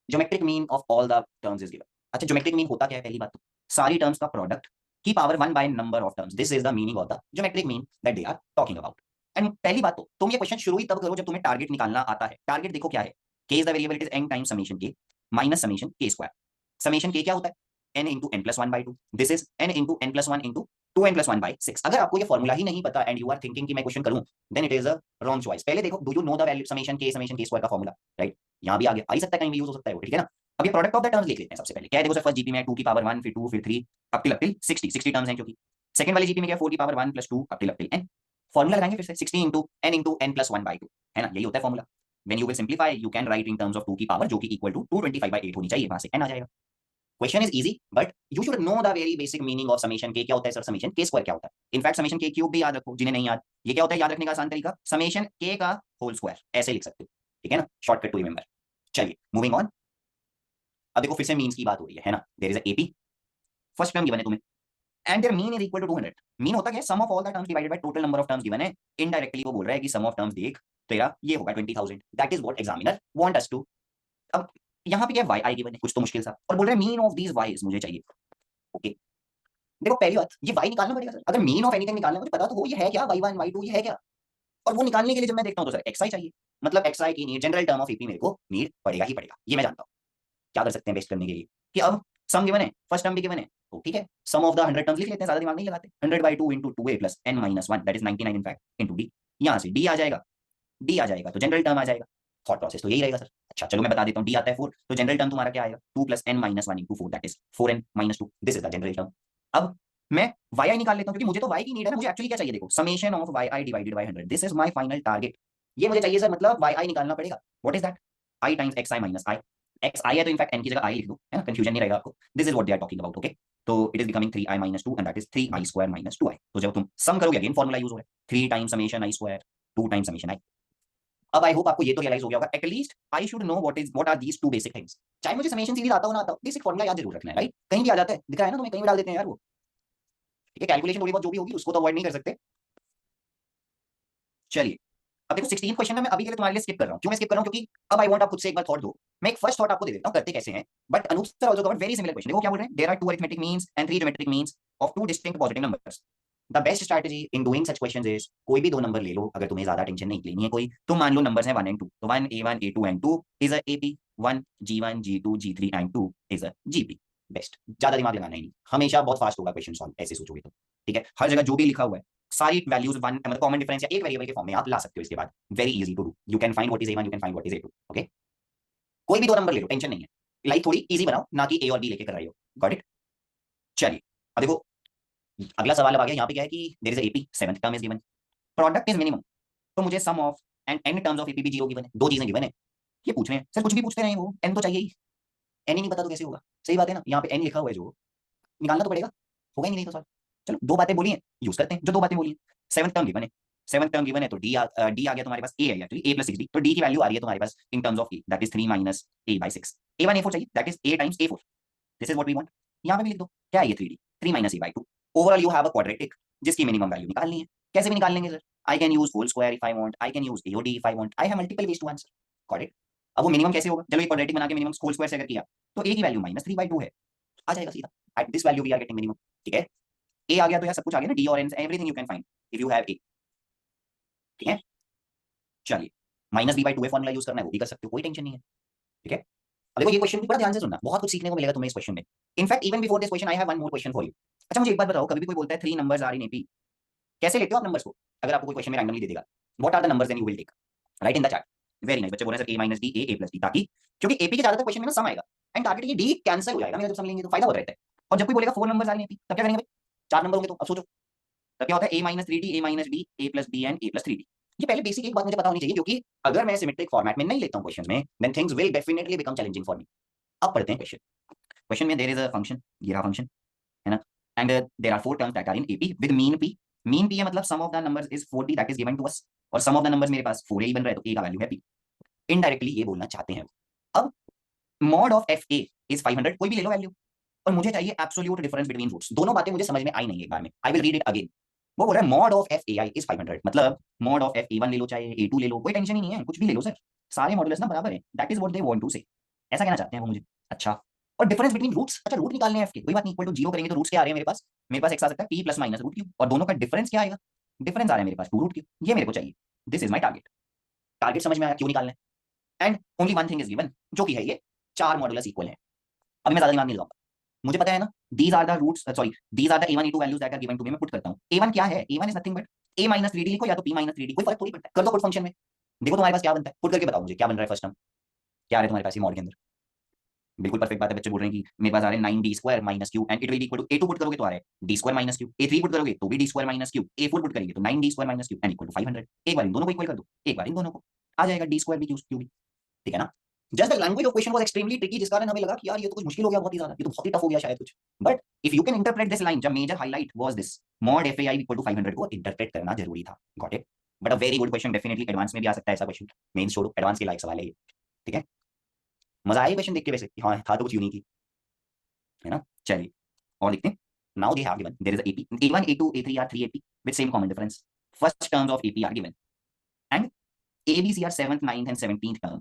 Geometric mean of all the terms is given. अच्छा ज्योमेट्रिक मीन होता क्या है, पहली बात तो सारी टर्म्स का प्रोडक्ट की power 1 by number of terms, this is the meaning of the geometric mean that they are talking about. And पहली बात तो तुम ये क्वेश्चन शुरू ही तब करो जब तुम्हें टारगेट निकालना आता है। टारगेट देखो क्या है, k is the variable, it is n times summation k minus summation k square. Summation k क्या होता है, n into n+1/2, this is n into n+1 into 2n+1/6। अगर आपको ये फॉर्मूला ही नहीं पता एंड यू आर थिंकिंग कि मैं क्वेश्चन करूं, then it is a wrong choice. पहले देखो, do you know the value summation k square का फॉर्मूला, राइट। यहाँ भी आ गया, आ ही सकता है, कहीं भी यूज हो सकता है वो, ठीक है ना। अब ये प्रोडक्ट ऑफ द टर्म्स लिख लेते हैं सबसे पहले। क्या है देखो सर, फर्स्ट जीपी में 2 की पावर 1, फिर 2, फिर 3, अप टिल 60 टर्म्स हैं क्योंकि। सेकंड वाली जीपी में क्या, 4 की power 1 + 2 up till n। Formula लगाएंगे फिर से, 60 इंटू n+1/2, है ना, यही होता है formula. When you will simplify you can write in terms of 2 की पावर, जो कि इक्वल टू 225/8 होनी चाहिए, वहां से n आ जाएगा। Question is easy but you should know the very basic meaning of summation के। क्या होता है सर समेशन के स्क्वायर क्या होता है। इनफैक्ट समेशन के क्यूब भी याद रखो जिन्हें नहीं याद। ये क्या होता है याद रखने का आसान तरीका, समेशन के का होल स्क्वायर, ऐसे लिख सकते हो, ठीक है ना, शॉर्टकट टू रिमेंबर। चलिए मूविंग ऑन। अब देखो फिर से मीन्स की बात हो रही है ना। There is a AP, first term given है तुम्हें, and there mean is equal to 200। Mean होता क्या है, sum of all the terms divided by total number of terms given है। इनडायरेक्टली वो बोल रहा है कि सम ऑफ टर्म्स देख तेरा ये होगा 20,000। That is what examiner want us to. अब यहाँ पे क्या वाई आई गिवन है, कुछ तो मुश्किल सा, और बोल रहे हैं मीन ऑफ दीज वाईज मुझे चाहिए। ओके देखो पहली बात, ये वाई निकालना पड़ेगा सर। अगर मीन ऑफ एनीथिंग निकालना है मुझे पता तो हो ये है क्या, y1 y2 ये है क्या। और वो निकालने के लिए जब मैं देखता हूँ तो सर xi चाहिए, मतलब xi की need general term of AP मेरे को नीड पड़ेगा ही पड़ेगा, ये मैं जानता हूँ। क्या कर सकते हैं बेस्ट करने के लिए, कि अब सम गिवन है, फर्स्ट टर्म भी गिवन है, तो ठीक है, सम ऑफ द 100 टर्म्स लिख लेते हैं, ज्यादा दिमाग नहीं लगाते। 100/2 into 2a plus n-1 that is 99 in fact into d। यहाँ से d आ जाएगा, d आ जाएगा तो जनरल टर्म आ जाएगा। थॉट प्रोसेस तो यही रहेगा सर। अच्छा चलो मैं बता देता हूँ, d आता है 4, तो जनरल टर्म तुम्हारा क्या आएगा, 2 + n-1 into 4 that is 4n-2, this is the general term. अब मैं yi निकाल लेता हूँ क्योंकि मुझे तो y की नीड है ना। मुझे एक्चुअली क्या चाहिए देखो, summation of yi divided by 100, this is my final target. ये मुझे चाहिए सर, मतलब yi निकालना पड़ेगा। What is that, i times xi minus i। xi है तो इनफैक्ट n की जगह i लिख दो, है ना, कंफ्यूजन नहीं रहेगा आपको। This is what they are talking about, okay. तो it is becoming 3i-2 and that is 3i² - 2i। तो जब तुम सम करोगे, अगेन फॉर्मूला यूज हो रहा है, 3 times summation i², 2 times summation i। अब आई होप आपको ये तो रियलाइज हो गया होगा, at least I should know what are these two basic things. चाहे मुझे समेशन सीरीज आता हो ना आता हो, बेसिक फॉर्मूला याद जरूर रखना है, राइट। कहीं भी आ जाता है, दिख रहा है ना तुम्हें, कहीं भी डाल देते हैं यार वो, ठीक है। कैलकुलेशन थोड़ी बहुत जो भी होगी उसको तो अवॉइड नहीं कर सकते। चलिए अब देखो 16 क्वेश्चन में मैं अभी के लिए तुम्हारे लिए स्किप कर रहा हूं। क्यों मैं स्किप कर रहा हूं, क्योंकि अब आई वांट आप खुद से एक बार थॉट दो। मैं एक फर्स्ट थॉट आपको दे देता हूं, करते कैसे हैं। But Anup sir also covered very similar question. देखो क्या बोल रहे हैं, there are 2 arithmetic means and 3 geometric means of 2 distinct positive numbers. The best strategy in doing such questions is, कोई भी 2 नंबर ले लो, अगर तुम्हें ज्यादा टेंशन नहीं लेनी है कोई, तो मान लो नंबर्स हैं 1 एंड 2, तो 1 a1 a2 and 2 is a AP, 1 g1 g2 g3 and 2 is a GP. Best, ज्यादा दिमाग लगाना ही नहीं, हमेशा बहुत फास्ट होगा क्वेश्चन सॉल्व ऐसे सोचोगे तो, ठीक है। हर जगह जो भी लिखा हुआ है, सारी वैल्यूज वन मतलब कॉमन डिफरेंस या एक वेरिएबल के फॉर्म में आप ला सकते हो। इसके बाद very easy to do, you can find what is a1, you can find what is a2, okay. कोई भी 2 नंबर ले लो, टेंशन नहीं है, लाइफ थोड़ी इजी बनाओ, ना कि a और b लेके कर रही हो। Got it. चलिए अब देखो अगला सवाल अब आ गया। यहाँ पे क्या है कि there is AP, seventh term is given, product is minimum, तो मुझे sum of and N terms of AP भी जीरो गिवन है, 2 चीजें गिवन है। ये पूछ रहे हैं सर, कुछ भी पूछते रहे वो, एन तो चाहिए ही, एन ही नहीं पता तो कैसे होगा। सही बात है ना, यहाँ पे एन लिखा हुआ है जो निकालना तो पड़ेगा, होगा ही नहीं तो सर। चलो 2 बातें बोली हैं, यूज करते हैं जो 2 बातें बोली हैं। सेवंथ टर्म गिवन है, सेवंथ टर्म गिवन है, तो डी आ गया तुम्हारे पास, ए है एक्चुअली a + 6d, तो डी की वैल्यू आ रही है तुम्हारे पास in terms of A, that is 3 - a/6। a1 a4 चाहिए, that is a times a4, this is what we want. यहाँ पे भी लिख दो, क्या है ये 3d, 3 - a/2। Overall you have a quadratic जिसकी मिनिमम वैल्यू निकालनी है। कैसे भी निकाल लेंगे sir, I can use whole square if I want, I can use AOD if I want, I have multiple ways to answer. Got it. अब वो मिनिमम कैसे होगा, चलो ये क्वाड्रेटिक बना के मिनिमम होल स्क्वायर से अगर किया, तो a की वैल्यू -3/2 है, आ जाएगा सीधा। At this value we are getting minimum, ठीक है। ए आ गया तो यार सब कुछ आ गया ना, डी और n, everything you can find if you have a, ठीक है। चलिए -b/2 फॉर्मूला यूज करना है वो भी कर सकते हो, कोई टेंशन नहीं है, ठीक है। अब देखो ये क्वेश्चन भी बड़ा ध्यान से सुनना, बहुत कुछ सीखने को मिलेगा तुम्हें इस क्वेश्चन में। In fact even before this question I have one more question for you. अच्छा मुझे एक बात बताओ, कभी भी कोई बोलता है 3 नंबर्स आर इन एपी, कैसे लेते हो आप नंबर्स को। अगर आपको कोई क्वेश्चन में रैंडमली दे देगा, what are the numbers then you will take, right in the chat. Very nice, बच्चे बोल रहे हैं sir a - d a + d, ताकि क्योंकि एपी के ज्यादातर क्वेश्चन में ना सम आएगा एंड टारगेट ये डी कैंसिल हो जाएगा मेरा, जब सम लेंगे तो फायदा होता रहता है। और जब कोई बोलेगा 4 नंबर्स आर इन एपी, तब क्या करेंगे भाई, 4 नंबर होंगे तो अब सोचो तब क्या होता है, a - 3d a - b a + b and a + 3d। ये पहले बेसिक एक बात मुझे पता होनी चाहिए, क्योंकि अगर मैं सिमेट्रिक फॉर्मेट में नहीं लेता हूं क्वेश्चन में, then things will definitely become challenging for me. अब पढ़ते हैं क्वेश्चन। क्वेश्चन में देयर इज अ फंक्शन, ये रहा फंक्शन, है ना, and there are 4 terms that are in AP with mean p, mean P है मतलब sum of the numbers is 40 that is given to us, और सम ऑफ द नंबर्स मेरे पास 4 ही बन रहा है, तो ए का वैल्यू है पी। इनडायरेक्टली ये बोलना चाहते हैं। अब mod of F A is 500, कोई भी ले लो वैल्यू, और मुझे चाहिए एब्सोल्यूट डिफरेंस बिटवीन रूट्स। दोनों बातें मुझे समझ में आई नहीं एक बार में, I will read it again. वो बोल रहा है mod of F a I is 500, मतलब mod of F A one ले लो चाहे ए टू ले लो, कोई टेंशन ही नहीं है, कुछ भी ले लो सर, सारे मॉडुलस ना बराबर है, that is what they want to say, ऐसा कहना चाहते हैं वो मुझे। अच्छा, और डिफरेंस बिटवीन रूट्स, अच्छा रूट निकालने हैं एफ के, कोई बात नहीं, इक्वल टू जीरो करेंगे तो रूट्स क्या आ रहे हैं मेरे पास एक्स आ सकता है p plus minus root q, और दोनों का डिफरेंस क्या आएगा, डिफरेंस आ रहा है मेरे पास टू रूट क्यू, ये मेरे को चाहिए, this is my target. Target समझ में आया क्यों निकालना है, and only one thing is given, जो कि है ये चार मॉडुलस इक्वल है। अभी मैं ज्यादा दिमाग नहीं लगाऊंगा, मुझे पता है ना, these are the roots, sorry these are the a1 a2 values that are given to me, मैं पुट करता हूं। a1 क्या है, a1 is nothing but a minus 3d लिखो या तो p माइनस 3d, कोई फर्क थोड़ी पड़ता है, कर दो पुट फंक्शन में, देखो तुम्हारे पास क्या बनता है, पुट करके बताओ मुझे क्या बन रहा है फर्स्ट टर्म, क्या आ रहा है तुम्हारे पास ये मॉड के अंदर। बिल्कुल परफेक्ट बात है, बच्चे बोल रहे हैं कि मेरे पास आ रहे हैं 9d square minus q and it will equal to a2 put करोगे तो आ रहा है d square minus q, a3 put करोगे तो भी d square minus q, a4 put करेंगे तो 9d square minus q and equal to 500। एक बार इन दोनों को इक्वल कर दो, एक बार इन दोनों को, आ जाएगा d स्क्वायर भी क्यू भी, ठीक है ना। Just the language of question was extremely tricky, जिस कारण हमें लगा कि यार ये तो कुछ मुश्किल हो गया बहुत ही ज्यादा, ये तो बहुत ही टफ हो गया शायद कुछ, but if you can interpret this line, the major highlight was this mod f a i equal to 500 को इंटरप्रेट करना जरूरी था, got it. But a very good question, definitely advance में भी आ सकता है ऐसा क्वेश्चन, मेंस छोड़ो, एडवांस के लायक सवाल है ये, ठीक है। मजा आया क्वेश्चन देख के वैसे कि हाँ था तो कुछ यूनिक ही, है ना। चलिए और लिखते हैं। Now they have given there is AP a1 a2 a3 are 3 AP with same common difference, first terms of AP are given and ABC are 7th 9th and 17th term।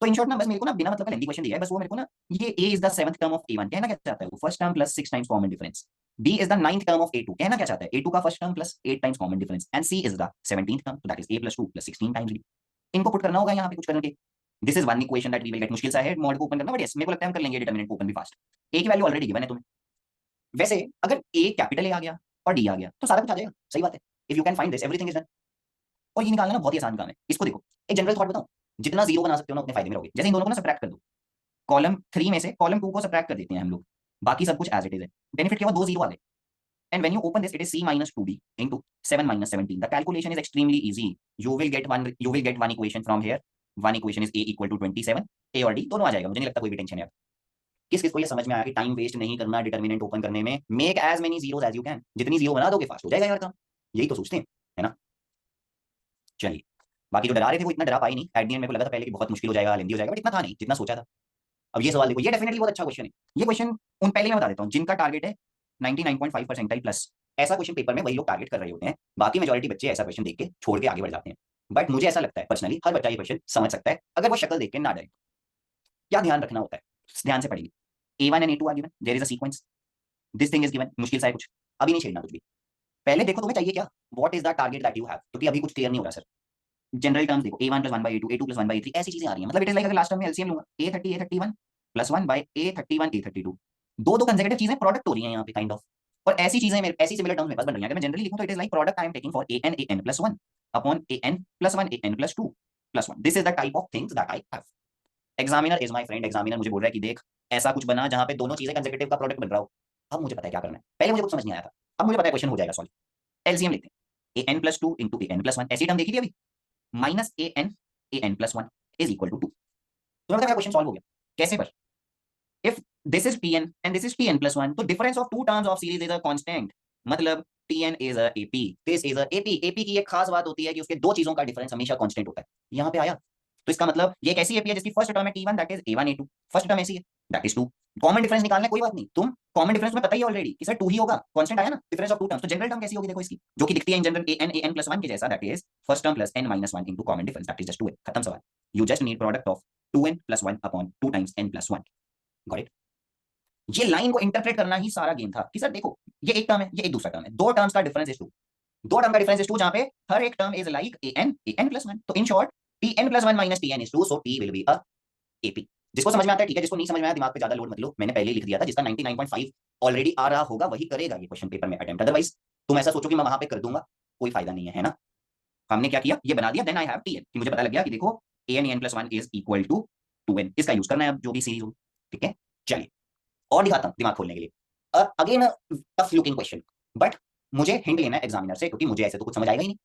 तो इन शॉर्ट ना बस मेरे को ना बिना मतलब का लेंथी क्वेश्चन दिया है, बस वो मेरे को ना, ये a is the 7th term of a1, कहना क्या चाहता है वो, first term plus 6 times common difference, b is the 9th term of a2, कहना क्या चाहता है a2 का first term plus 8 times common difference, and c is the 17th term, that is a plus 2 plus 16 times b। इनको पुट करना होगा यहाँ पे कुछ करके, this is one equation that we will get, मुश्किल सा है मॉड को ओपन करना, बट यस मेरे को लगता है हम कर लेंगे डिटरमिनेंट को ओपन भी फास्ट। a की वैल्यू ऑलरेडी गिवन है तुम्हें, वैसे अगर a कैपिटल a आ गया और d आ गया तो सारा कुछ आ जाएगा, सही बात है, if you can find this everything is done. और ये निकालना ना बहुत ही आसान काम है, इसको देखो, एक जनरल थॉट बताऊं, जितना जीरो बना सकते हो ना उतने फायदे में रहोगे, जैसे इन दोनों को ना सब्ट्रैक्ट कर दो, कॉलम 3 में से कॉलम 2 को सब्ट्रैक्ट कर देते हैं हम लोग, बाकी सब कुछ एज इट इज है, बेनिफिट केवल दो जीरो आ गए, and when you open this it is c minus 2d into 7 minus 17, the calculation is extremely easy, you will get one equation from here, one equation is a equal to 27, a और d दोनों आ जाएगा, मुझे नहीं लगता कोई भी टेंशन है। किस किस को ये समझ में आया कि टाइम वेस्ट नहीं करना डिटर्मिनेंट ओपन करने में, make as many zeros as you can, जितनी जीरो बना दोगे फास्ट हो जाएगा यार काम, यही तो सोचते हैं, है ना। चलिए, बाकी जो डरा रहे थे वो इतना डरा पाई नहीं, एट दी एंड मेरे को लगा था पहले कि बहुत मुश्किल हो जाएगा, लेंदी हो जाएगा, बट इतना था नहीं जितना सोचा था। अब ये सवाल देखो, ये डेफिनेटली बहुत अच्छा क्वेश्चन है, ये क्वेश्चन उन पहले मैं बता देता हूँ जिनका टारगेट है 99.5 परसेंटाइल प्लस, ऐसा क्वेश्चन पेपर में वही लोग टारगेट कर रहे होते हैं, बाकी मेजोरिटी बच्चे ऐसा क्वेश्चन देख के छोड़ के आगे बढ़ जाते हैं। बट मुझे ऐसा लगता है पर्सनली हर बच्चा ये क्वेश्चन समझ सकता है अगर वो शक्ल देख के ना डरे। क्या ध्यान रखना होता है, ध्यान से पढ़िए, a1 and a2 are given, there is a sequence, this thing is given, मुश्किल सा है कुछ, अभी नहीं छेड़ना कुछ भी, पहले देखो तुम्हें चाहिए क्या, what is the target that you have, क्योंकि अभी कुछ क्लियर नहीं हो रहा सर। जनरल टर्म्स देखो, a1 plus 1 by a2 a2 plus 1 by a3 ऐसी चीजें आ रही हैं, मतलब इट इज लाइक अगर लास्ट टर्म में एलसीएम लूंगा a30 a31 plus 1 by a31 a32, दो दो कंसेक्यूटिव चीजें प्रोडक्ट हो रही हैं यहाँ पे काइंड ऑफ, और ऐसी चीजें मेरे ऐसी सिमिलर टर्म्स मेरे पास बन रही हैं, अगर मैं जनरली लिखूं तो it is like product I am taking for an plus 1 upon an plus 1 an plus 2 plus 1, this is the type of things that I have. Examiner is my friend, examiner मुझे बोल रहा है कि देख ऐसा कुछ बना जहां पे दोनों चीजें कंसेक्यूटिव का प्रोडक्ट बन रहा हो। अब मुझे पता है क्या करना है, पहले मुझे कुछ समझ नहीं आया था, अब मुझे पता है क्वेश्चन हो जाएगा सॉल्व। एलसीएम लिखते हैं, an plus 2 into an plus 1, ऐसी टर्म देखी थी अभी, minus an plus 1 is equal to 2, तो मेरा क्वेश्चन सॉल्व हो गया। कैसे पर, if this is pn and this is pn plus 1, तो difference of two terms of series is a constant, मतलब tn is a ap, this is a ap, ap की एक खास बात होती है कि उसके दो चीजों का डिफरेंस हमेशा कांस्टेंट होता है, यहाँ पे आया, तो इसका मतलब ये एक ऐसी ap है जिसकी फर्स्ट टर्म है t1 that is a1 a2, first term ऐसी है दैट इज 2, कॉमन डिफरेंस निकालना है, कोई बात नहीं, तुम कॉमन डिफरेंस में पता ही है ऑलरेडी कि सर 2 ही होगा, कांस्टेंट आया ना, डिफरेंस ऑफ टू टर्म्स, तो जनरल टर्म कैसी होगी देखो इसकी, जो कि दिखती है इन जनरल an plus 1 के जैसा, that is first term plus n minus 1 into common difference, that is just 2n, खत्म सवाल, you just need product of 2n plus 1 upon 2 times n plus 1, got it. ये लाइन को इंटरप्रेट करना ही सारा गेम था कि सर देखो ये एक टर्म है, ये एक दूसरा टर्म है, दो टर्म्स का डिफरेंस इज 2, दो टर्म का डिफरेंस इज 2, जहां पे हर एक term is like an plus 1, तो in short tn plus 1 minus tn is 2, so t will be a ap। जिसको समझ में आता है ठीक है, जिसको नहीं समझ में आया दिमाग पे ज्यादा लोड मत लो, मैंने पहले ही लिख दिया था, जिसका 99.5 ऑलरेडी आ रहा होगा वही करेगा ये क्वेश्चन पेपर में अटेम्प्ट, अदरवाइज तुम ऐसा सोचो कि मैं वहां पे कर दूंगा, कोई फायदा नहीं है ना। हमने क्या किया, ये बना दिया, देन आई हैव tn, कि मुझे पता लग गया कि देखो an plus 1 is equal to 2n, इसका यूज करना है अब जो भी सीरीज हो, ठीक है। चलिए और दिखाता हूं दिमाग खोलने के लिए, again tough looking question, but मुझे हिंट लेना है एग्जामिनर से, क्योंकि मुझे ऐसे तो कुछ समझ आएगा ही नहीं।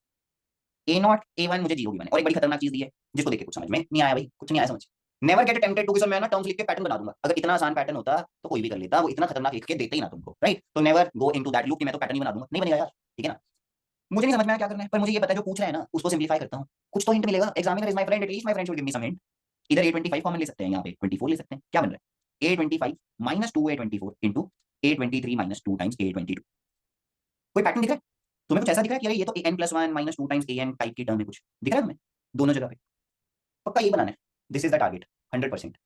ए नॉट a1 मुझे जीरो गिवन है, और एक बड़ी खतरनाक चीज दी है जिसको देख के कुछ समझ में नहीं आया, भाई कुछ नहीं आया समझ, नेवर गेट टेम्पटेड टू, कि मैं ना टर्म्स लिख के पैटर्न बना दूंगा, अगर इतना आसान पैटर्न होता तो कोई भी कर लेता, वो इतना खतरनाक लिख के देते ही ना तुमको, राइट, तो never go into that loop कि मैं तो पैटर्न ही बना दूंगा, नहीं बनेगा यार, ठीक है ना। मुझे नहीं समझ में आया क्या करना है, पर मुझे ये पता है जो पूछ रहा है ना उसको सिंप्लीफाई करता हूँ, कुछ तो हिंट मिलेगा। Examiner is my friend, at least my friend should give me some hint. इधर A25 कॉमन ले सकते हैं, यहाँ पे 24 ले सकते हैं, क्या बन रहा है A25 minus 2A24 into A23 minus 2 times A22। कोई पैटर्न दिख रहा है तुम्हें? कुछ ऐसा दिख रहा है कि अरे ये तो n+1 minus 2 times an type की टर्म है, कुछ दिख रहा है तुम्हें दोनों जगह पे? पक्का ये बनाना है, this is the target 100%।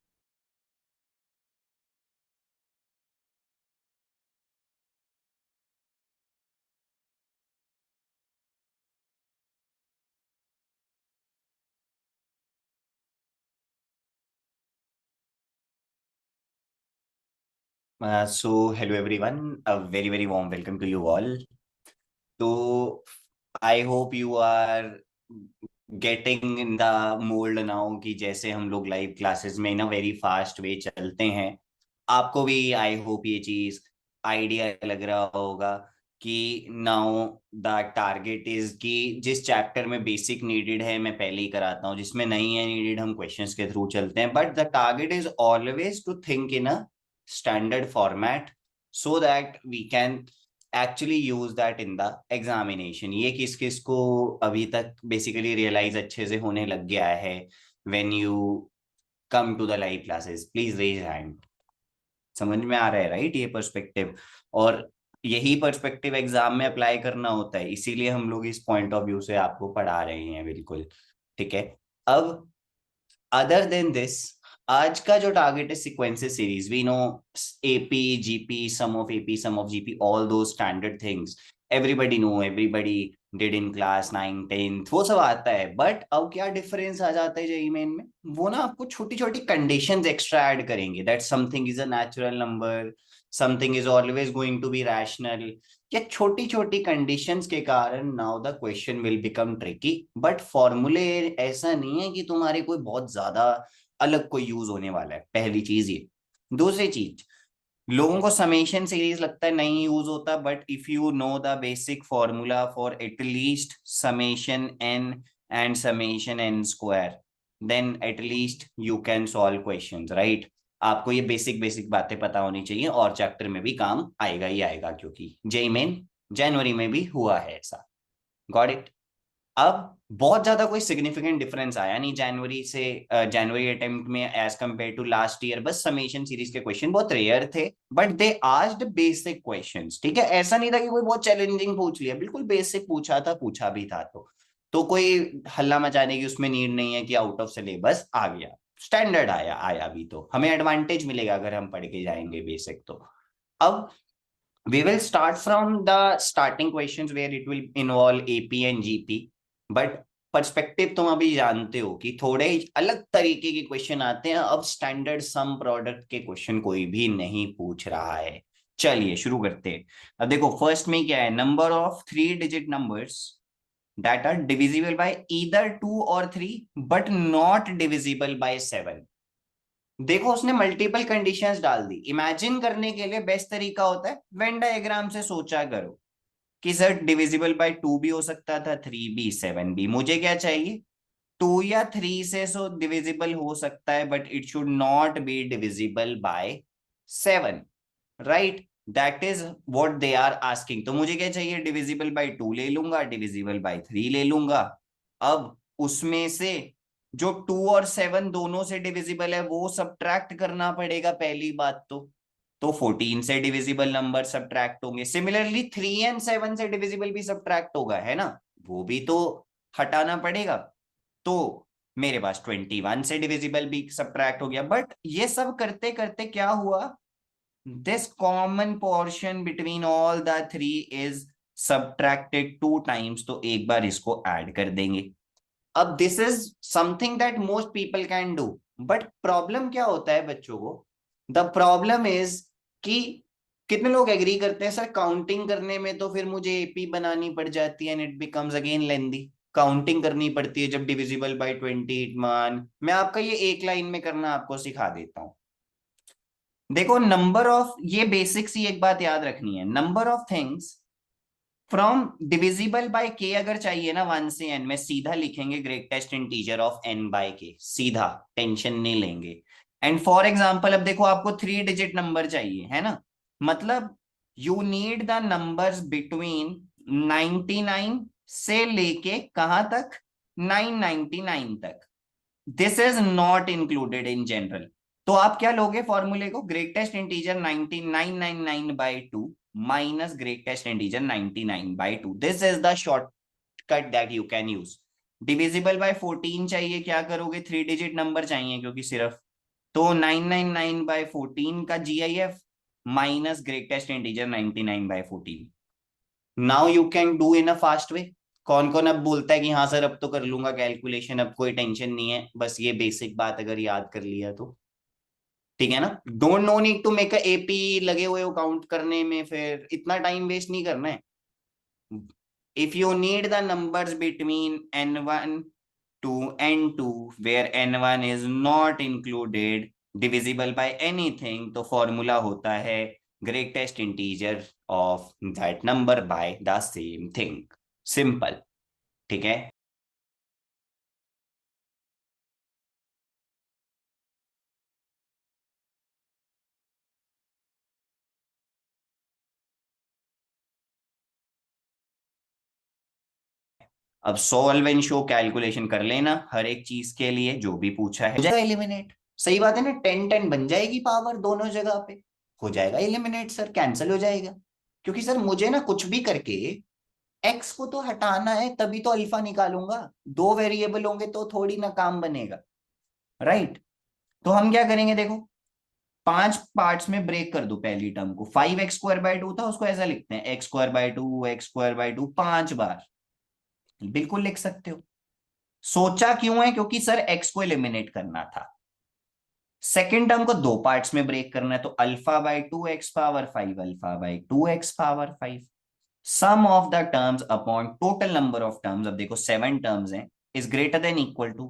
So hello everyone, a very very warm welcome to you all. तो I hope you are getting in the mould now कि जैसे हम लोग लाइव क्लासेस में ना वेरी फास्ट वे चलते हैं, आपको भी आई होप ये चीज आइडिया लग रहा होगा कि नाउ द टारगेट इज कि जिस चैप्टर में बेसिक नीडेड है मैं पहले ही कराता हूँ, जिसमें नहीं है नीडेड हम क्वेश्चंस के थ्रू चलते हैं, but the target is always to think in a standard format so that we can actually use that in the examination. ये किस किस को अभी तक बेसिकली रियलाइज अच्छे से होने लग गया है? When you come to the live classes please raise hand. समझ में आ रहा है राइट ये पर्सपेक्टिव? और यही पर्सपेक्टिव एग्जाम में अप्लाई करना होता है, इसीलिए हम लोग इस पॉइंट ऑफ व्यू से आपको पढ़ा रहे हैं, बिल्कुल ठीक है। अब अदर देन दिस, आज का जो टारगेट है sequences series, we know AP GP, sum of AP, sum of GP, all दो standard things everybody know, everybody did in class 9 10, वो सब आता है। बट अब क्या डिफरेंस आ जाता है जेईई मेन में, वो ना आपको छोटी छोटी कंडीशंस एक्स्ट्रा ऐड करेंगे, that something is a natural number, something is always going to be rational. या छोटी छोटी कंडीशंस के कारण now the question will become tricky, but फॉर्मूले ऐसा नहीं है कि तुम्हारे कोई बहुत ज्यादा अलग कोई यूज होने वाला है, पहली चीज ये। दूसरी चीज, लोगों को समेशन सीरीज लगता है नहीं यूज होता, but if you know the basic formula for at least summation N and summation N square, then at least you can solve questions, right? आपको ये बेसिक बेसिक बातें पता होनी चाहिए और चैप्टर में भी काम आएगा ही आएगा, क्योंकि जेईई मेन जनवरी में भी हुआ है ऐसा। Got it? अब बहुत ज्यादा कोई सिग्निफिकेंट डिफरेंस आया नहीं जनवरी से, जनवरी अटेम्प्ट में as compare to last year. बस समेशन सीरीज के क्वेश्चन बहुत रेयर थे, but they asked basic questions, ठीक है? ऐसा नहीं था कि कोई बहुत चैलेंजिंग पूछ लिया, बिल्कुल बेसिक पूछा था, पूछा भी था। तो कोई हल्ला मचाने की उसमें नीड नहीं है कि आउट ऑफ सिलेबस आ गया, स्टैंडर्ड आया आया भी तो हमें एडवांटेज मिलेगा अगर हम पढ़ के जाएंगे बेसिक तो। अब we will start from the starting questions where it will involve AP and GP, but perspective तुम अभी जानते हो कि थोड़े अलग तरीके के क्वेश्चन आते हैं। अब स्टैंडर्ड सम प्रोडक्ट के क्वेश्चन कोई भी नहीं पूछ रहा है। चलिए शुरू करते हैं। अब देखो फर्स्ट में क्या है, number of 3 digit numbers that are divisible by either 2 और 3 बट नॉट डिविजिबल बाय 7। देखो उसने मल्टीपल कंडीशंस डाल दी। इमेजिन करने के लिए बेस्ट तरीका होता है वेन डायग्राम से सोचा करो कि सर डिविजिबल बाय 2 भी हो सकता था, 3 भी, 7 भी। मुझे क्या चाहिए, 2 या 3 से सो डिविजिबल हो सकता है, but it should not be divisible by 7, right? That is what they are asking. तो मुझे क्या चाहिए, डिविजिबल बाय 2 ले लूंगा, डिविजिबल बाय 3 ले लूंगा। अब उसमें से जो 2 और 7 दोनों से डिविजिबल है वो सब्ट्रैक्ट करना पड़ेगा पहली बात तो 14 से डिविजिबल नंबर सब्ट्रैक्ट होंगे। सिमिलरली 3 एंड 7 से डिविजिबल भी सब्ट्रैक्ट होगा, है ना? वो भी तो हटाना पड़ेगा। तो मेरे पास 21 से डिविजिबल भी सब्ट्रैक्ट हो गया। बट ये सब करते करते क्या हुआ, this common portion between all the three is subtracted 2 times, तो एक बार इसको ऐड कर देंगे। अब this is something that most people can do, but problem क्या होता है बच्चों को, द प्रॉब्लम इज कि कितने लोग एग्री करते हैं सर काउंटिंग करने में तो फिर मुझे एपी बनानी पड़ जाती है and it becomes again lengthy. Counting करनी पड़ती है जब डिविजिबल बाय 20 मान। मैं आपका ये एक लाइन में करना आपको सिखा देता हूं। देखो नंबर ऑफ, ये बेसिक सी एक बात याद रखनी है, number of things from divisible by के अगर चाहिए ना 1 से n में, सीधा लिखेंगे greatest integer of n by k, सीधा, टेंशन नहीं लेंगे। एंड फॉर एग्जांपल अब देखो आपको 3 डिजिट नंबर चाहिए, है ना? मतलब you need the numbers between 99 से लेके कहां तक, 999 तक। This is not included in general. तो आप क्या लोगे फॉर्मूले को, greatest integer 9999/2 minus greatest integer 99/2। This is the shortcut that you can use. Divisible by 14 चाहिए, क्या करोगे, 3 डिजिट नंबर चाहिए क्योंकि सिर्फ, तो 999/14 का GIF minus greatest integer 99/14। Now you can do in a fast way. कौन कौन अब बोलता है कि हाँ सर अब तो कर लूंगा कैलकुलेशन, अब कोई टेंशन नहीं है, बस ये बेसिक बात अगर याद कर लिया तो ठीक है ना। Don't no need to make a AP, लगे हुए हो काउंट करने में, फिर इतना टाइम वेस्ट नहीं करना है। If you need the numbers between N1 to N2 where N1 is not included divisible by anything, तो फॉर्मूला होता है greatest integer of that number by the same thing. Simple, ठीक है। अब सॉल्व एंड शो कैलकुलेशन कर लेना हर एक चीज के लिए जो भी पूछा है, हो जाएगा एलिमिनेट। सही बात है ना, 10 10 बन जाएगी पावर दोनों जगह पे, हो जाएगा एलिमिनेट सर, कैंसिल हो जाएगा। क्योंकि सर मुझे ना कुछ भी करके एक्स को तो हटाना है, तभी तो अल्फा निकालूंगा। दो वेरिएबल होंगे तो थोड़ी ना काम बनेगा, राइट। तो हम क्या करेंगे, देखो 5 पार्ट्स में ब्रेक कर दो पहली टर्म को। 5x²/2 था, उसको ऐसा लिखते हैं x²/2 x²/2 5 बार, बिल्कुल लिख सकते हो। सोचा क्यों है, क्योंकि सर एक्स को एलिमिनेट करना था। सेकेंड टर्म को 2 पार्ट्स में ब्रेक करना है, तो α/2x⁵ α/2x⁵ sum of the terms upon total number of terms, अब देखो 7 टर्म्स हैं, is greater than equal to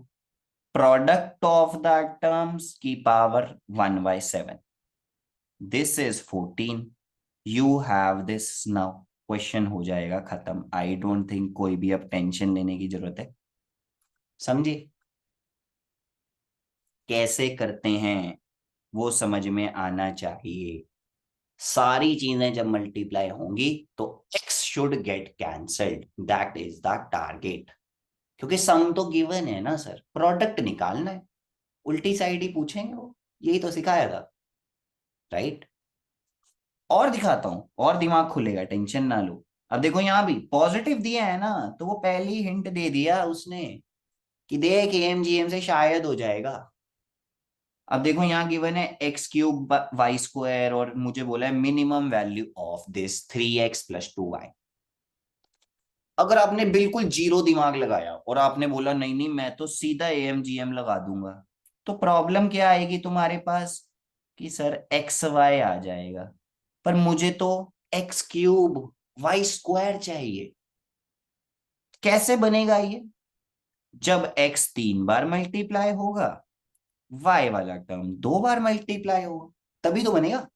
product of the terms की power 1/7। This is 14। You have this now, question हो जाएगा खत्म। आई डोंट थिंक कोई भी अब टेंशन लेने की जरूरत है, समझे कैसे करते हैं, वो समझ में आना चाहिए। सारी चीजें जब मल्टीप्लाई होंगी तो x should get cancelled, that is the target. क्योंकि सम तो गिवन है ना सर, प्रोडक्ट निकालना है, उल्टी साइड ही पूछेंगे वो, यही तो सिखाया था, राइट। और दिखाता हूं और दिमाग खुलेगा, टेंशन ना लो। अब देखो यहाँ भी पॉजिटिव दिया है ना, तो वो पहली हिंट दे दिया उसने कि देख AMGM से शायद हो जाएगा। अब देखो यहाँ गिवन है x³ y², और मुझे बोला है minimum value of this 3x + 2y। अगर आपने बिल्कुल जीरो दिमाग लगाया और आपने बोला नहीं नहीं मैं तो सीधा AMGM लगा दूंगा, तो प्रॉब्लम क्या आएगी तुम्हारे पास, कि सर XY आ जाएगा, पर मुझे तो x³ y² कैसे बनेगा ये, जब x 3 बार मल्टीप्लाई होगा, y वाला टर्म 2 बार मल्टीप्लाई होगा, तभी तो बनेगा।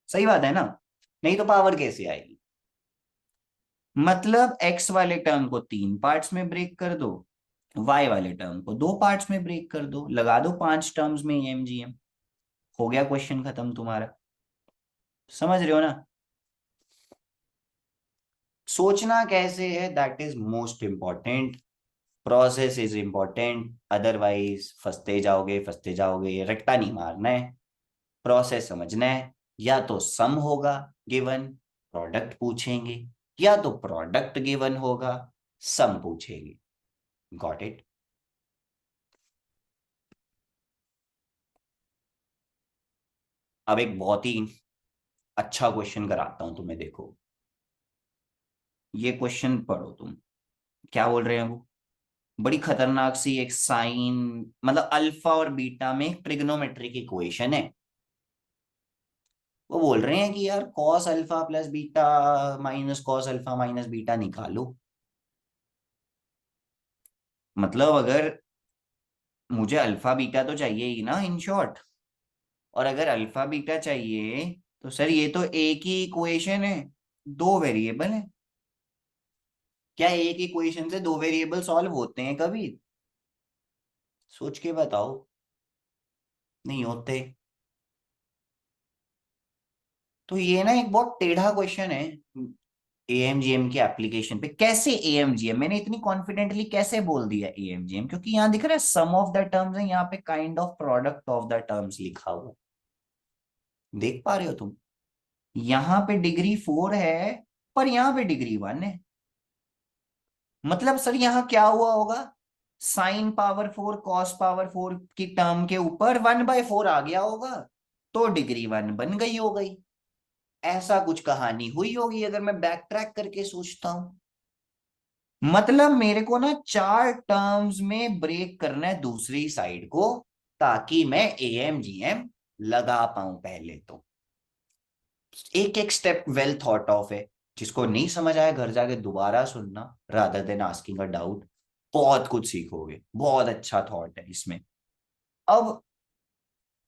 सही बात है ना, नहीं तो पावर कैसे आएगी। मतलब x वाले टर्म को 3 पार्ट्स में ब्रेक कर दो, y वाले टर्म को 2 पार्ट्स में ब्रेक कर दो, लगा दो 5 टर्म्स में MGM, हो गया क्वेश्चन खत्म तुम्हारा। समझ रहे हो ना, सोचना कैसे है that is most important. Process is important, otherwise फंसते जाओगे, रट्टा नहीं मारना है, प्रोसेस समझना है। या तो सम होगा गिवन, प्रोडक्ट पूछेंगे, या तो प्रोडक्ट गिवन होगा, सम पूछेंगे। Got it. अब एक बहुत ही अच्छा क्वेश्चन कराता हूं तुम्हें, देखो ये क्वेश्चन पढ़ो तुम, क्या बोल रहे हैं वो, बड़ी खतरनाक सी एक साइन, मतलब अल्फा और बीटा में ट्रिग्नोमेट्रिक इक्वेशन है। वो बोल रहे हैं कि यार cos alpha plus beta minus cos alpha minus beta निकालो। मतलब अगर मुझे अल्फा बीटा तो चाहिए ही ना इन शॉर्ट, और अगर अल्फा बीटा चाहिए तो सर ये तो एक ही इक्वेशन है, दो वेरिएबल है। क्या एक इक्वेशन से दो वेरिएबल सॉल्व होते हैं कभी, सोच के बताओ, नहीं होते। तो ये ना एक बहुत टेढ़ा क्वेश्चन है, एएमजीएम के एप्लीकेशन पे कैसे एएमजीएम, मैंने इतनी कॉन्फिडेंटली कैसे बोल दिया एएमजीएम, क्योंकि यहाँ दिख रहा है सम ऑफ द टर्म्स है, यहाँ पे kind of product of the terms लिखा हुआ, देख पा रहे हो तुम? यहाँ पे डिग्री 4 है पर यहाँ पे डिग्री 1 है। मतलब सर यहाँ क्या हुआ होगा, साइन पावर 4 कॉस पावर 4 की टर्म के ऊपर 1/4 आ गया होगा, तो डिग्री 1 बन गई हो गई। ऐसा कुछ कहानी हुई होगी अगर मैं बैक ट्रैक करके सोचता हूं। मतलब मेरे को ना 4 टर्म्स में ब्रेक करना है दूसरी साइड को, ताकि मैं एएमजीएम लगा पाऊं। पहले तो एक एक स्टेप वेल थॉट ऑफ है, जिसको नहीं समझ आया घर जाके दोबारा सुनना, rather than asking a doubt. बहुत कुछ सीखोगे, बहुत अच्छा थॉट है इसमें। अब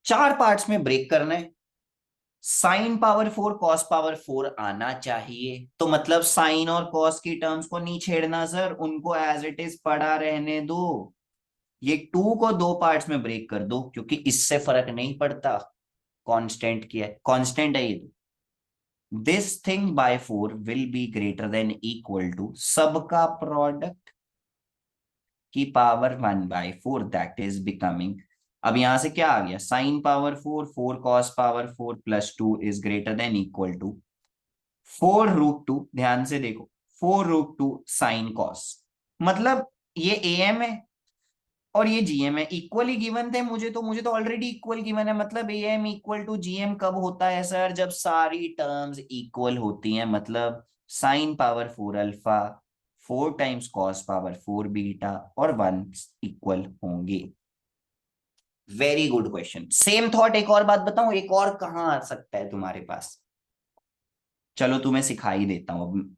4 पार्ट्स में ब्रेक करना है, साइन पावर 4 कॉस पावर 4 आना चाहिए, तो मतलब साइन और कॉस की टर्म्स को नहीं छेड़ना सर, उनको एज इट इज पड़ा रहने दो। ये 2 को 2 पार्ट्स में ब्रेक कर दो, क्योंकि इससे फर्क नहीं पड़ता कांस्टेंट क्या है, कांस्टेंट है ये। This thing by 4 will be greater than equal to सबका प्रोडक्ट की पावर 1/4, दैट इज बिकमिंग। अब यहां से क्या आ गया, sine power 4 4 cos power 4 plus 2 is greater than equal to 4√2। ध्यान से देखो, 4√2 साइन कॉस, मतलब ये एम है और ये जीएम है, इक्वली गिवन थे मुझे, तो मुझे तो ऑलरेडी इक्वल गिवन है। मतलब एम इक्वल टू जीएम कब होता है सर, जब सारी टर्म्स इक्वल होती हैं। मतलब sign power 4 alpha 4 times cos power 4 beta और 1 इक्वल होंगे। Very good question. Same thought, एक और बात बताऊं, एक और कहां आ सकता है तुम्हारे पास, चलो तुम्हें सिखाई देता हूं अब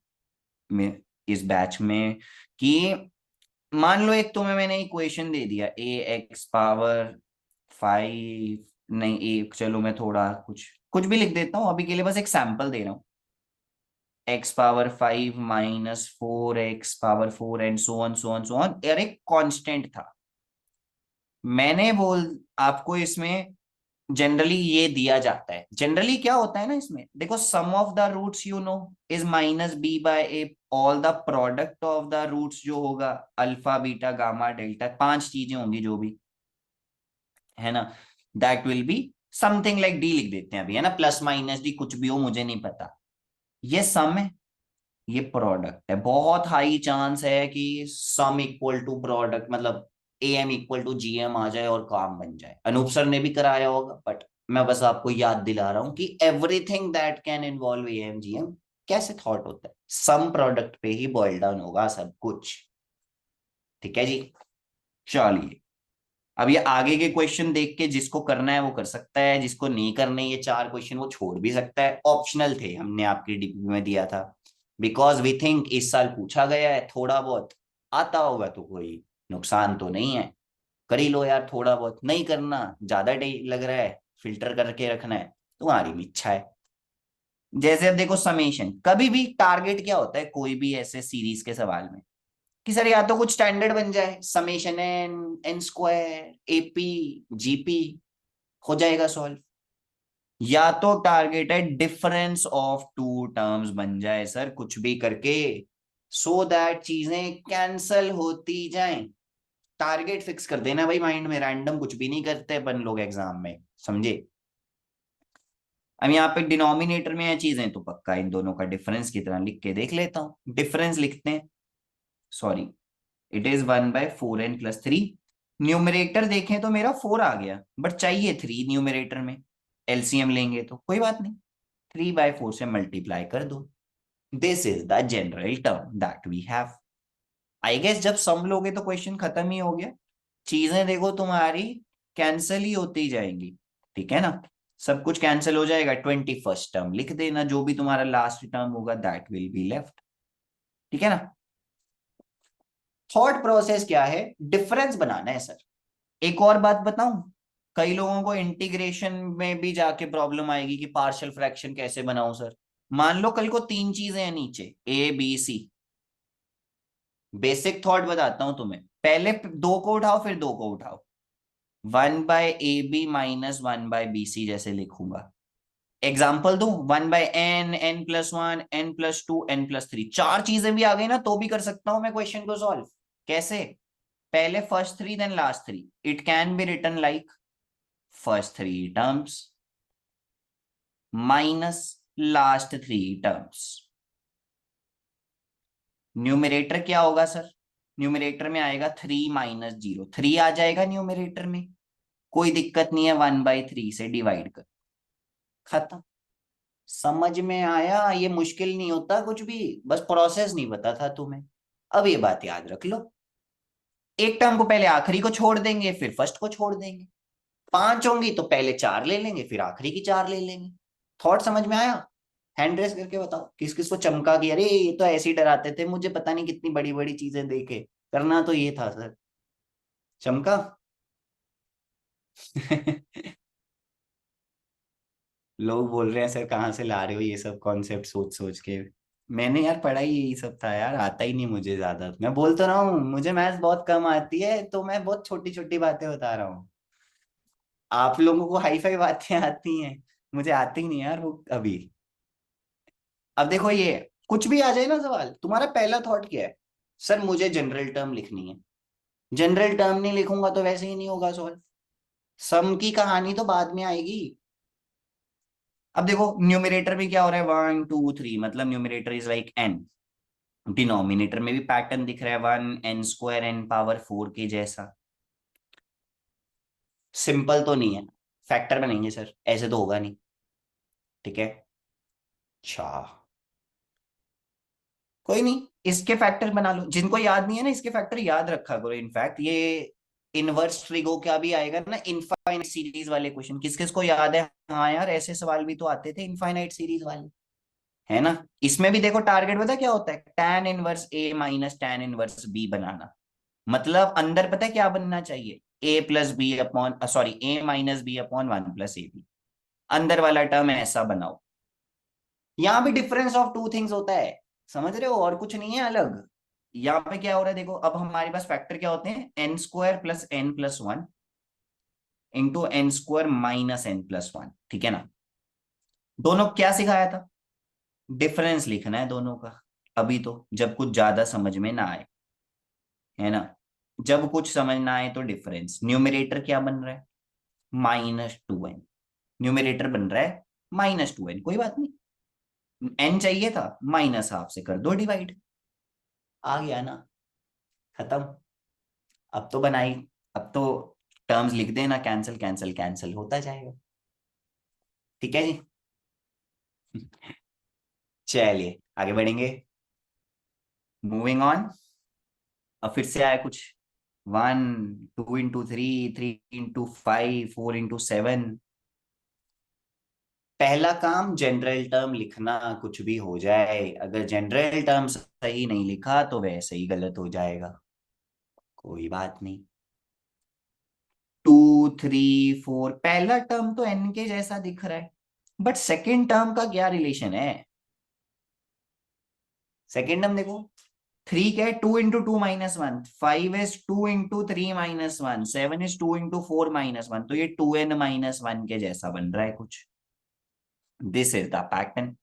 मैं इस बैच में, कि मान लो एक तुम्हें मैंने इक्वेशन दे दिया ए एक्स पावर 5, नहीं एक, चलो मैं थोड़ा कुछ कुछ भी लिख देता हूं अभी के लिए, बस एक सैंपल दे रहा हूं। X power 5 minus 4 x power 4 and so on और एक कांस्टेंट था। मैंने बोल आपको इसमें जनरली ये दिया जाता है, जनरली क्या होता है ना इसमें, देखो sum of the roots you know is -b/a, all the product of the roots जो होगा, अल्फा बीटा गामा डेल्टा, 5 चीजें होंगी जो भी है ना, that will be something like D, लिख देते हैं अभी, है ना, प्लस माइनस डी कुछ भी हो मुझे नहीं पता। ये सम है, ये प्रोडक्ट है। बहुत हाई चांस है कि सम इक्वल टू प्रोडक्ट, मतलब A M equal to G M आ जाए और काम बन जाए। अनूप सर ने भी कराया होगा, बट मैं बस आपको याद दिला रहा हूं कि everything that can involve A M G M कैसे थॉट होता है, सम प्रोडक्ट पे ही बॉइल डाउन होगा सब कुछ। ठीक है जी, चलिए अब ये आगे के क्वेश्चन देख के जिसको करना है वो कर सकता है, जिसको नहीं करने ये 4 क्वेश्चन वो छोड़ भी सकता है, ऑप्शनल थे, हमने आपकी डीपी में दिया था। बिकॉज वी थिंक इस साल पूछा गया है, थोड़ा बहुत आता होगा तो कोई नुकसान तो नहीं है, कर ही लो यार। थोड़ा बहुत नहीं करना, ज्यादा लग रहा है, फिल्टर करके रखना है, तुम्हारी इच्छा है। जैसे अब देखो समेशन, कभी भी टारगेट क्या होता है कोई भी ऐसे सीरीज के सवाल में, कि सर या तो कुछ स्टैंडर्ड बन जाए, summation n n square AP GP हो जाएगा सॉल्व, या तो टारगेट है डिफरेंस ऑफ 2 टर्म्स बन जाए सर कुछ भी करके, सो दैट चीजें कैंसल होती जाएं। टारगेट फिक्स कर देना भाई माइंड में, रैंडम कुछ भी नहीं करते अपन लोग एग्जाम में, समझे? अब यहाँ पे डिनोमिनेटर में है चीजें, तो पक्का इन दोनों का डिफरेंस की तरह लिख के देख लेता हूँ, डिफरेंस लिखते हैं। Sorry, it is 1/4n+3। Numerator देखें तो मेरा 4 आ गया, बट चाहिए 3 न्यूमरेटर में, एलसीएम लेंगे तो कोई बात नहीं, 3/4 से मल्टीप्लाई कर दो। This is the general term that we have. I guess जब सम लोगे तो क्वेश्चन खत्म ही हो गया, चीजें देखो तुम्हारी कैंसिल ही होती जाएंगी। ठीक है ना, सब कुछ कैंसिल हो जाएगा, 21st टर्म लिख देना, जो भी तुम्हारा लास्ट टर्म होगा दैट विल बी लेफ्ट। ठीक है ना, थॉट प्रोसेस क्या है, डिफरेंस बनाना है सर। एक और बात बताऊं, कई लोगों को इंटीग्रेशन में भी जाके प्रॉब्लम आएगी कि पार्शियल फ्रैक्शन कैसे बनाऊं सर। मान लो कल को 3 चीजें हैं नीचे, A B C, basic thought बताता हूं तुम्हें, पहले 2 को उठाओ फिर 2 को उठाओ, 1/ab - 1/bc जैसे लिखूंगा। एग्जाम्पल दूं, 1/n, n+1, n+2, n+3, चार चीजें भी आ गई ना तो भी कर सकता हूं मैं क्वेश्चन को सॉल्व। कैसे? पहले first three then last three, it can be written like first three terms minus last three terms. Numerator क्या होगा सर? न्यूमरेटर में आएगा 3 - 0, 3 आ जाएगा न्यूमरेटर में, कोई दिक्कत नहीं है, 1/3 से डिवाइड कर, खत्म। समझ में आया? ये मुश्किल नहीं होता कुछ भी, बस प्रोसेस नहीं पता था तुम्हें। अब ये बात याद रख लो, एक टर्म को पहले आखिरी को छोड़ देंगे फिर फर्स्ट को छोड़ देंगे, पांच होंगी तो पहले चार ले लेंगे फिर आखिरी की चार ले लेंगे। थॉट समझ में आया? हैंड रेस करके बताओ किस किस को चमका कि अरे ये तो ऐसे ही डराते थे, मुझे पता नहीं कितनी बड़ी बड़ी चीजें देके करना तो ये था सर। चमका? लोग बोल रहे हैं सर कहाँ से ला रहे हो ये सब कॉन्सेप्ट सोच सोच के। मैंने यार पढ़ा ही यही सब था यार, आता ही नहीं मुझे ज्यादा, मैं बोल तो रहा हूँ मुझे मैथ्स बहुत कम आती है तो मैं बहुत छोटी छोटी बातें बता रहा हूँ। आप लोगों को हाई फाई बातें आती हैं, मुझे आती ही नहीं यार वो अभी। अब देखो ये कुछ भी आ जाए ना सवाल, तुम्हारा पहला थॉट क्या है? सर मुझे जनरल टर्म लिखनी है। जनरल टर्म नहीं लिखूंगा तो वैसे ही नहीं होगा सॉल्व, सम की कहानी तो बाद में आएगी। अब देखो न्यूमरेटर में क्या हो रहा है, 1 2 3, मतलब numerator is like n। Denominator में भी पैटर्न दिख रहा है, 1 n² n⁴ के जैसा। सिंपल तो नहीं है, फैक्टर बनेंगे सर, ऐसे तो होगा नहीं। ठीक है, अच्छा कोई नहीं, इसके फैक्टर बना लो, जिनको याद नहीं है ना इसके फैक्टर याद रखा करो। इनफैक्ट ये इनवर्स ट्रिगो क्या भी आएगा ना, इनफाइनाइट सीरीज वाले क्वेश्चन किस किस को याद है? हाँ यार ऐसे सवाल भी तो आते थे इनफाइनाइट सीरीज वाले, है ना? इसमें भी देखो टारगेट पता है क्या होता है, tan−1a−tan−1b बनाना। मतलब अंदर पता है क्या बनना चाहिए, a+b/a−b/1+ab। अंदर वाला टर्म ऐसा बनाओ। यहाँ भी डिफरेंस ऑफ टू थिंग्स होता है, समझ रहे हो, और कुछ नहीं है अलग। यहाँ पे क्या हो रहा है देखो, अब हमारे पास फैक्टर क्या होते हैं, n² + n+1 into n² - n+1, ठीक है ना? दोनों क्या सिखाया था? डिफरेंस लिखना है दोनों का, अभी तो जब कुछ ज्यादा समझ में ना आए, है ना? जब कुछ समझ ना आए तो डिफरेंस। न्यूमरेटर क्या बन रहा है, -2n। न्यूमरेटर बन रहा है -2n, कोई बात नहीं, n चाहिए था, -½ से कर दो डिवाइड, आ गया ना, खत्म। अब तो बनाई, अब तो टर्म्स लिख देना, कैंसिल कैंसिल कैंसिल होता जाएगा। ठीक है जी। चलिए आगे बढ़ेंगे, मूविंग ऑन। अब फिर से आया कुछ, 1 2 × 3, 3 × 5, 4 × 7। पहला काम जनरल टर्म लिखना, कुछ भी हो जाए, अगर जनरल टर्म सही नहीं लिखा तो वैसे ही गलत हो जाएगा, कोई बात नहीं। 2 3 4, पहला टर्म तो एन के जैसा दिख रहा है, बट सेकेंड टर्म का क्या रिलेशन है? सेकेंड टर्म देखो, 3 क्या है, 2 × 2 - 1, 5 is 2 × 3 - 1, 7 is 2 × 4 - 1, तो ये 2n−1 के जैसा बन रहा है कुछ। This is the pattern,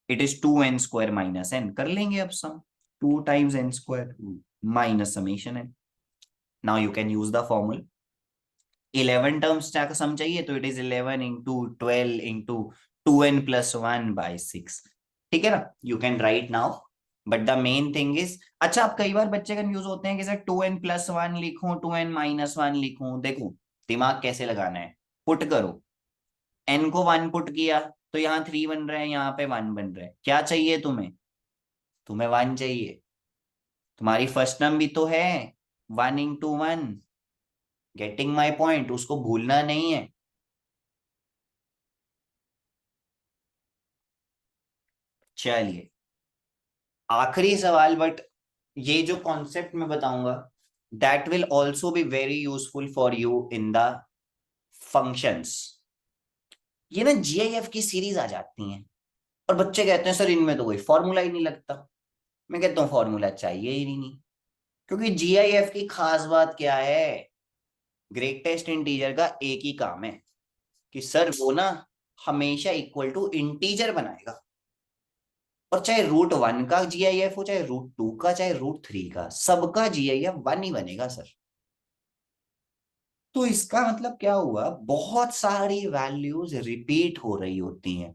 it is 2n² - n, कर लेंगे अब सम, 2 × n² माइनस समेशन है। Now you can use the formula, 11 terms का सम चाहिए तो इट इज 11 × 12 × 2n+1/6, ठीक है ना? You can write now, but the main thing is, अच्छा अब कई बार बच्चे कंफ्यूज होते हैं कि सर 2n+1 लिखूं 2n−1 लिखूं। देखो दिमाग कैसे लगाना है, पुट करो, n को 1 पुट किया तो यहाँ 3 बन रहा है, यहाँ पे 1 बन रहा है, क्या चाहिए तुम्हें? तुम्हें 1 चाहिए, तुम्हारी फर्स्ट टर्म भी तो है, 1 × 1, गेटिंग माई पॉइंट, उसको भूलना नहीं है। चलिए आखिरी सवाल, बट ये जो कॉन्सेप्ट मैं बताऊंगा that will also be very useful for you in the functions. ये ना जीआईएफ की सीरीज आ जाती हैं और बच्चे कहते हैं सर इनमें तो कोई फॉर्मूला ही नहीं लगता। मैं कहता हूँ फॉर्मूला चाहिए ही नहीं, क्योंकि जीआईएफ की खास बात क्या है, ग्रेटेस्ट इंटीजर का एक ही काम है कि सर वो ना हमेशा इक्वल टू इंटीजर बनाएगा, और चाहे रूट 1 का जीआईएफ हो, चाहे रूट 2 का, चाहे रूट 3 का, सबका जीआईएफ 1 ही बनेगा सर। तो इसका मतलब क्या हुआ, बहुत सारी वैल्यूज रिपीट हो रही होती हैं।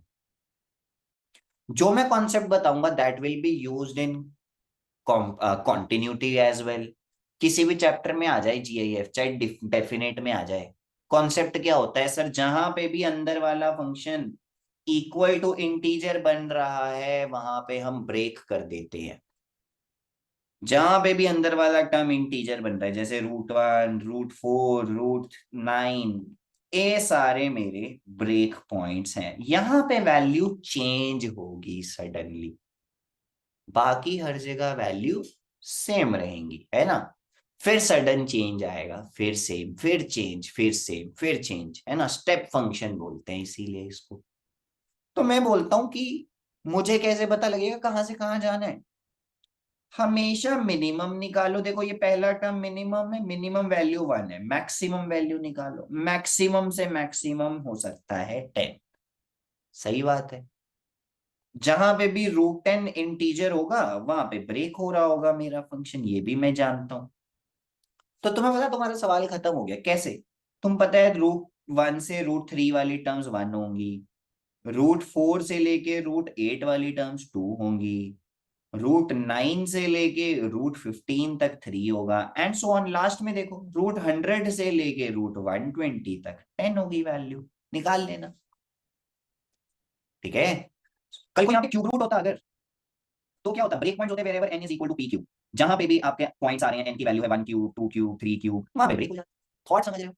जो मैं कॉन्सेप्ट बताऊंगा that will be used in continuity as well. किसी भी चैप्टर में आ जाए जीआईएफ, चाहे डेफिनेट में आ जाए, कॉन्सेप्ट क्या होता है सर, जहां पे भी अंदर वाला फंक्शन इक्वल टू इंटीजर बन रहा है वहां पे हम ब्रेक कर देते हैं। जहां पे भी अंदर वाला टर्म इंटीजर बन रहा है, जैसे रूट 1, रूट 4, रूट 9, ये सारे मेरे ब्रेक पॉइंट्स हैं। यहां पे वैल्यू चेंज होगी सडनली, बाकी हर जगह वैल्यू सेम रहेंगी, है ना। फिर सडन चेंज आएगा, फिर सेम, फिर चेंज, फिर सेम, फिर चेंज, है ना। स्टेप फंक्शन बोलते हैं इसीलिए इसको। तो मैं बोलता हूं कि मुझे कैसे पता लगेगा कहां से कहां जाना है। हमेशा मिनिमम निकालो। देखो ये पहला टर्म मिनिमम है, मिनिमम वैल्यू 1 है, मैक्सिमम वैल्यू निकालो, मैक्सिमम से मैक्सिमम हो सकता है 10। सही बात है। जहां पे भी रूट 10 इंटीजर होगा वहां पे ब्रेक हो रहा होगा मेरा फंक्शन, ये भी मैं जानता हूं। तो तुम्हें पता तुम्हारा सवाल खत्म हो गया कैसे। तुम पता है रूट 1 से रूट 3 वाली टर्म्स 1 होंगी, रूट 4 से लेके रूट 8 वाली टर्म्स 2 होंगी, रूट 9 से लेके रूट 15 तक 3 होगा, एंड सो ऑन। लास्ट में देखो रूट 100 से लेके रूट 120 तक 10 होगी वैल्यू। निकाल लेना, ठीक है। कल को यहाँ पे क्यूब रूट होता अगर, तो क्या होता, ब्रेक पॉइंट होते wherever n is equal to p cube. जहां पे भी आपके पॉइंट्स आ रहे हैं, एन की वैल्यू है 1 क्यूब, 2 क्यूब, 3 क्यूब, वहां पे ब्रेक हो जाता। थॉट समझ रहे हो।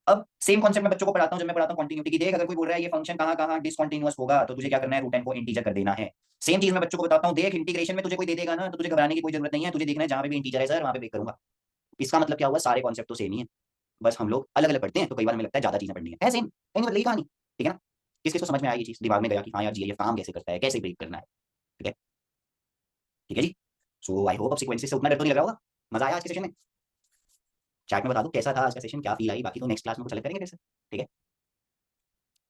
अब सेम कॉन्सेप्ट मैं बच्चों को पढ़ाता हूं, जब मैं पढ़ाता हूं कंटिन्यूटी की, देख अगर कोई बोल रहा है ये फंक्शन कहां कहां डिसकंटीन्यूअस होगा तो तुझे क्या करना है, रूट 10 को इंटीजर कर देना है। सेम चीज मैं बच्चों को बताता हूं, देख इंटीग्रेशन में तुझे कोई दे देगा ना तो तुझे घबराने की कोई जरूरत नहीं है, तुझे देखना है जहां पे भी इंटीजर है सर वहां पे ब्रेक करूंगा। इसका मतलब क्या हुआ, सारे कॉन्सेप्ट तो सेम ही है, बस हम लोग अलग अलग पढ़ते हैं, तो कई बार हमें लगता है ज्यादा चीजें पढ़नी है सेम, कहीं बदलेगी कहानी, ठीक है ना। किस किस को समझ में आई ये चीज, दिमाग में गया कि हाँ यार जीआईएफ काम कैसे करता है, कैसे ब्रेक करना है, ठीक है। ठीक है जी। सो आई होप अब सीक्वेंसेस से उतना डर तो नहीं लग रहा होगा। मजा आया आज के सेशन में। चैट में बता दो कैसा था आज का सेशन, क्या फील आई, बाकी तो नेक्स्ट क्लास में कुछ अलग करेंगे फिर से, ठीक है।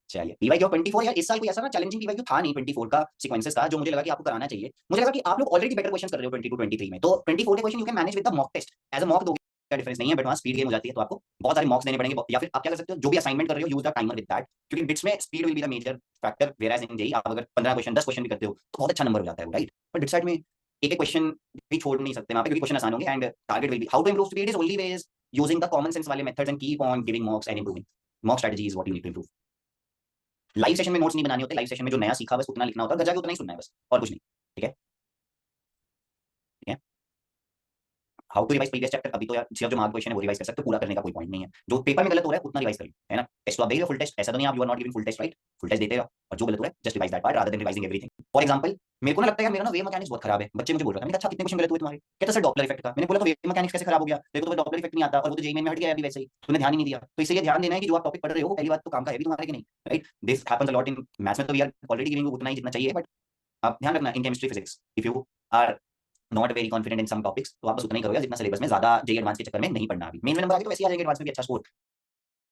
चलिए पीवाई ऑफ 24 यार, इस साल कोई ऐसा ना चैलेंजिंग पीवाई था नहीं 24 का सीक्वेंसेस था जो मुझे लगा कि आपको कराना चाहिए। मुझे लगा कि आप लोग ऑलरेडी बेटर क्वेश्चन कर रहे हो 22 23 में, तो 24 के question you can manage with the mock test. As a mock दोगे क्या डिफरेंस नहीं है, बट वहां स्पीड गेन हो जाती है, तो आपको बहुत सारे मॉक्स देने पड़ेंगे, या फिर आप क्या कर सकते हो, जो भी असाइनमेंट कर रहे हो use the timer with that, क्योंकि बिट्स में speed will be the major factor, whereas in JEE आप अगर 15 क्वेश्चन 10 क्वेश्चन भी करते हो तो बहुत अच्छा नंबर हो जाता है, राइट। बट बिट साइड में एक एक क्वेश्चन भी छोड़ नहीं सकते वहां पे, क्योंकि क्वेश्चन आसान होंगे, and target will be how to improve speed is only way is using the common sense वाले methods and keep on giving mocks and improving. Mock strategy is what you need to improve. Live session में नोट्स नहीं बनाने होते, लाइव सेशन में जो नया सीखा बस उतना लिखना होता है, घर जाके उतना ही सुनना है बस, और कुछ नहीं, ठीक है। ठीक है। How to revise previous chapter, अभी तो यार सिर्फ जो मार्क क्वेश्चन है वो रिवाइज कर सकते हो, पूरा करने का कोई पॉइंट नहीं है। जो पेपर में गलत हो रहा है उतना रिवाइज करिए, है ना। टेस्ट तो आप दे रहे हो फुल टेस्ट, ऐसा तो नहीं आप you are not giving full test, right. Full test देते रहो, और जो गलत हो रहा है just revise that part rather than revising everything. For example मेरे को ना लगता है यार मेरा ना वे मैकेनिक्स बहुत खराब है, बच्चे मुझे बोल रहे थे, मैंने कहा अच्छा कितने क्वेश्चन गलत हुए तुम्हारे, कहता सर डॉपलर इफेक्ट का। मैंने बोला तो वे मैकेनिक्स कैसे खराब हो गया, देखो तो डॉपलर इफेक्ट नहीं आता, और वो तो जेईई में हट गया अभी वैसे ही, तूने ध्यान ही नहीं दिया। तो इसलिए ध्यान देना है कि जो आप टॉपिक पढ़ रहे हो पहली बात तो काम का है भी तुम्हारे कि नहीं, right. This happens a lot in maths में, तो वी आर ऑलरेडी गिविंग उतना ही जितना चाहिए, बट आप ध्यान रखना in chemistry physics if you are not very confident in some topics तो आप बस उतना ही करोगे जितना सिलेबस में, ज्यादा जेईई एडवांस के चक्कर में नहीं पढ़ना। अभी मेन नंबर आगे तो वैसे ही आ जाएंगे एडवांस में भी अच्छा स्कोर,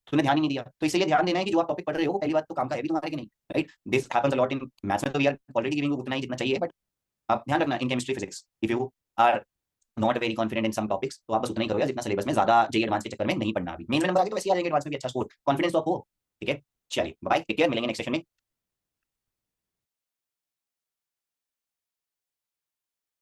तूने ध्यान ही नहीं दिया। तो इसलिए ध्यान देना है कि जो आप टॉपिक पढ़ रहे हो पहली बात तो काम का है भी तुम्हारे कि नहीं, right. This happens a lot in maths में, तो वी आर ऑलरेडी गिविंग उतना ही जितना चाहिए, बट आप ध्यान रखना in chemistry physics if you are not very confident in some topics तो आप बस उतना ही करोगे जितना सिलेबस में, ज्यादा जेईई एडवांस के चक्कर में नहीं पढ़ना। अभी मेन नंबर आगे तो वैसे ही आ जाएंगे एडवांस में भी अच्छा स्कोर, कॉन्फिडेंस तो आप हो, ठीक है। चलिए बाय, टेक केयर, मिलेंगे नेक्स्ट सेशन में।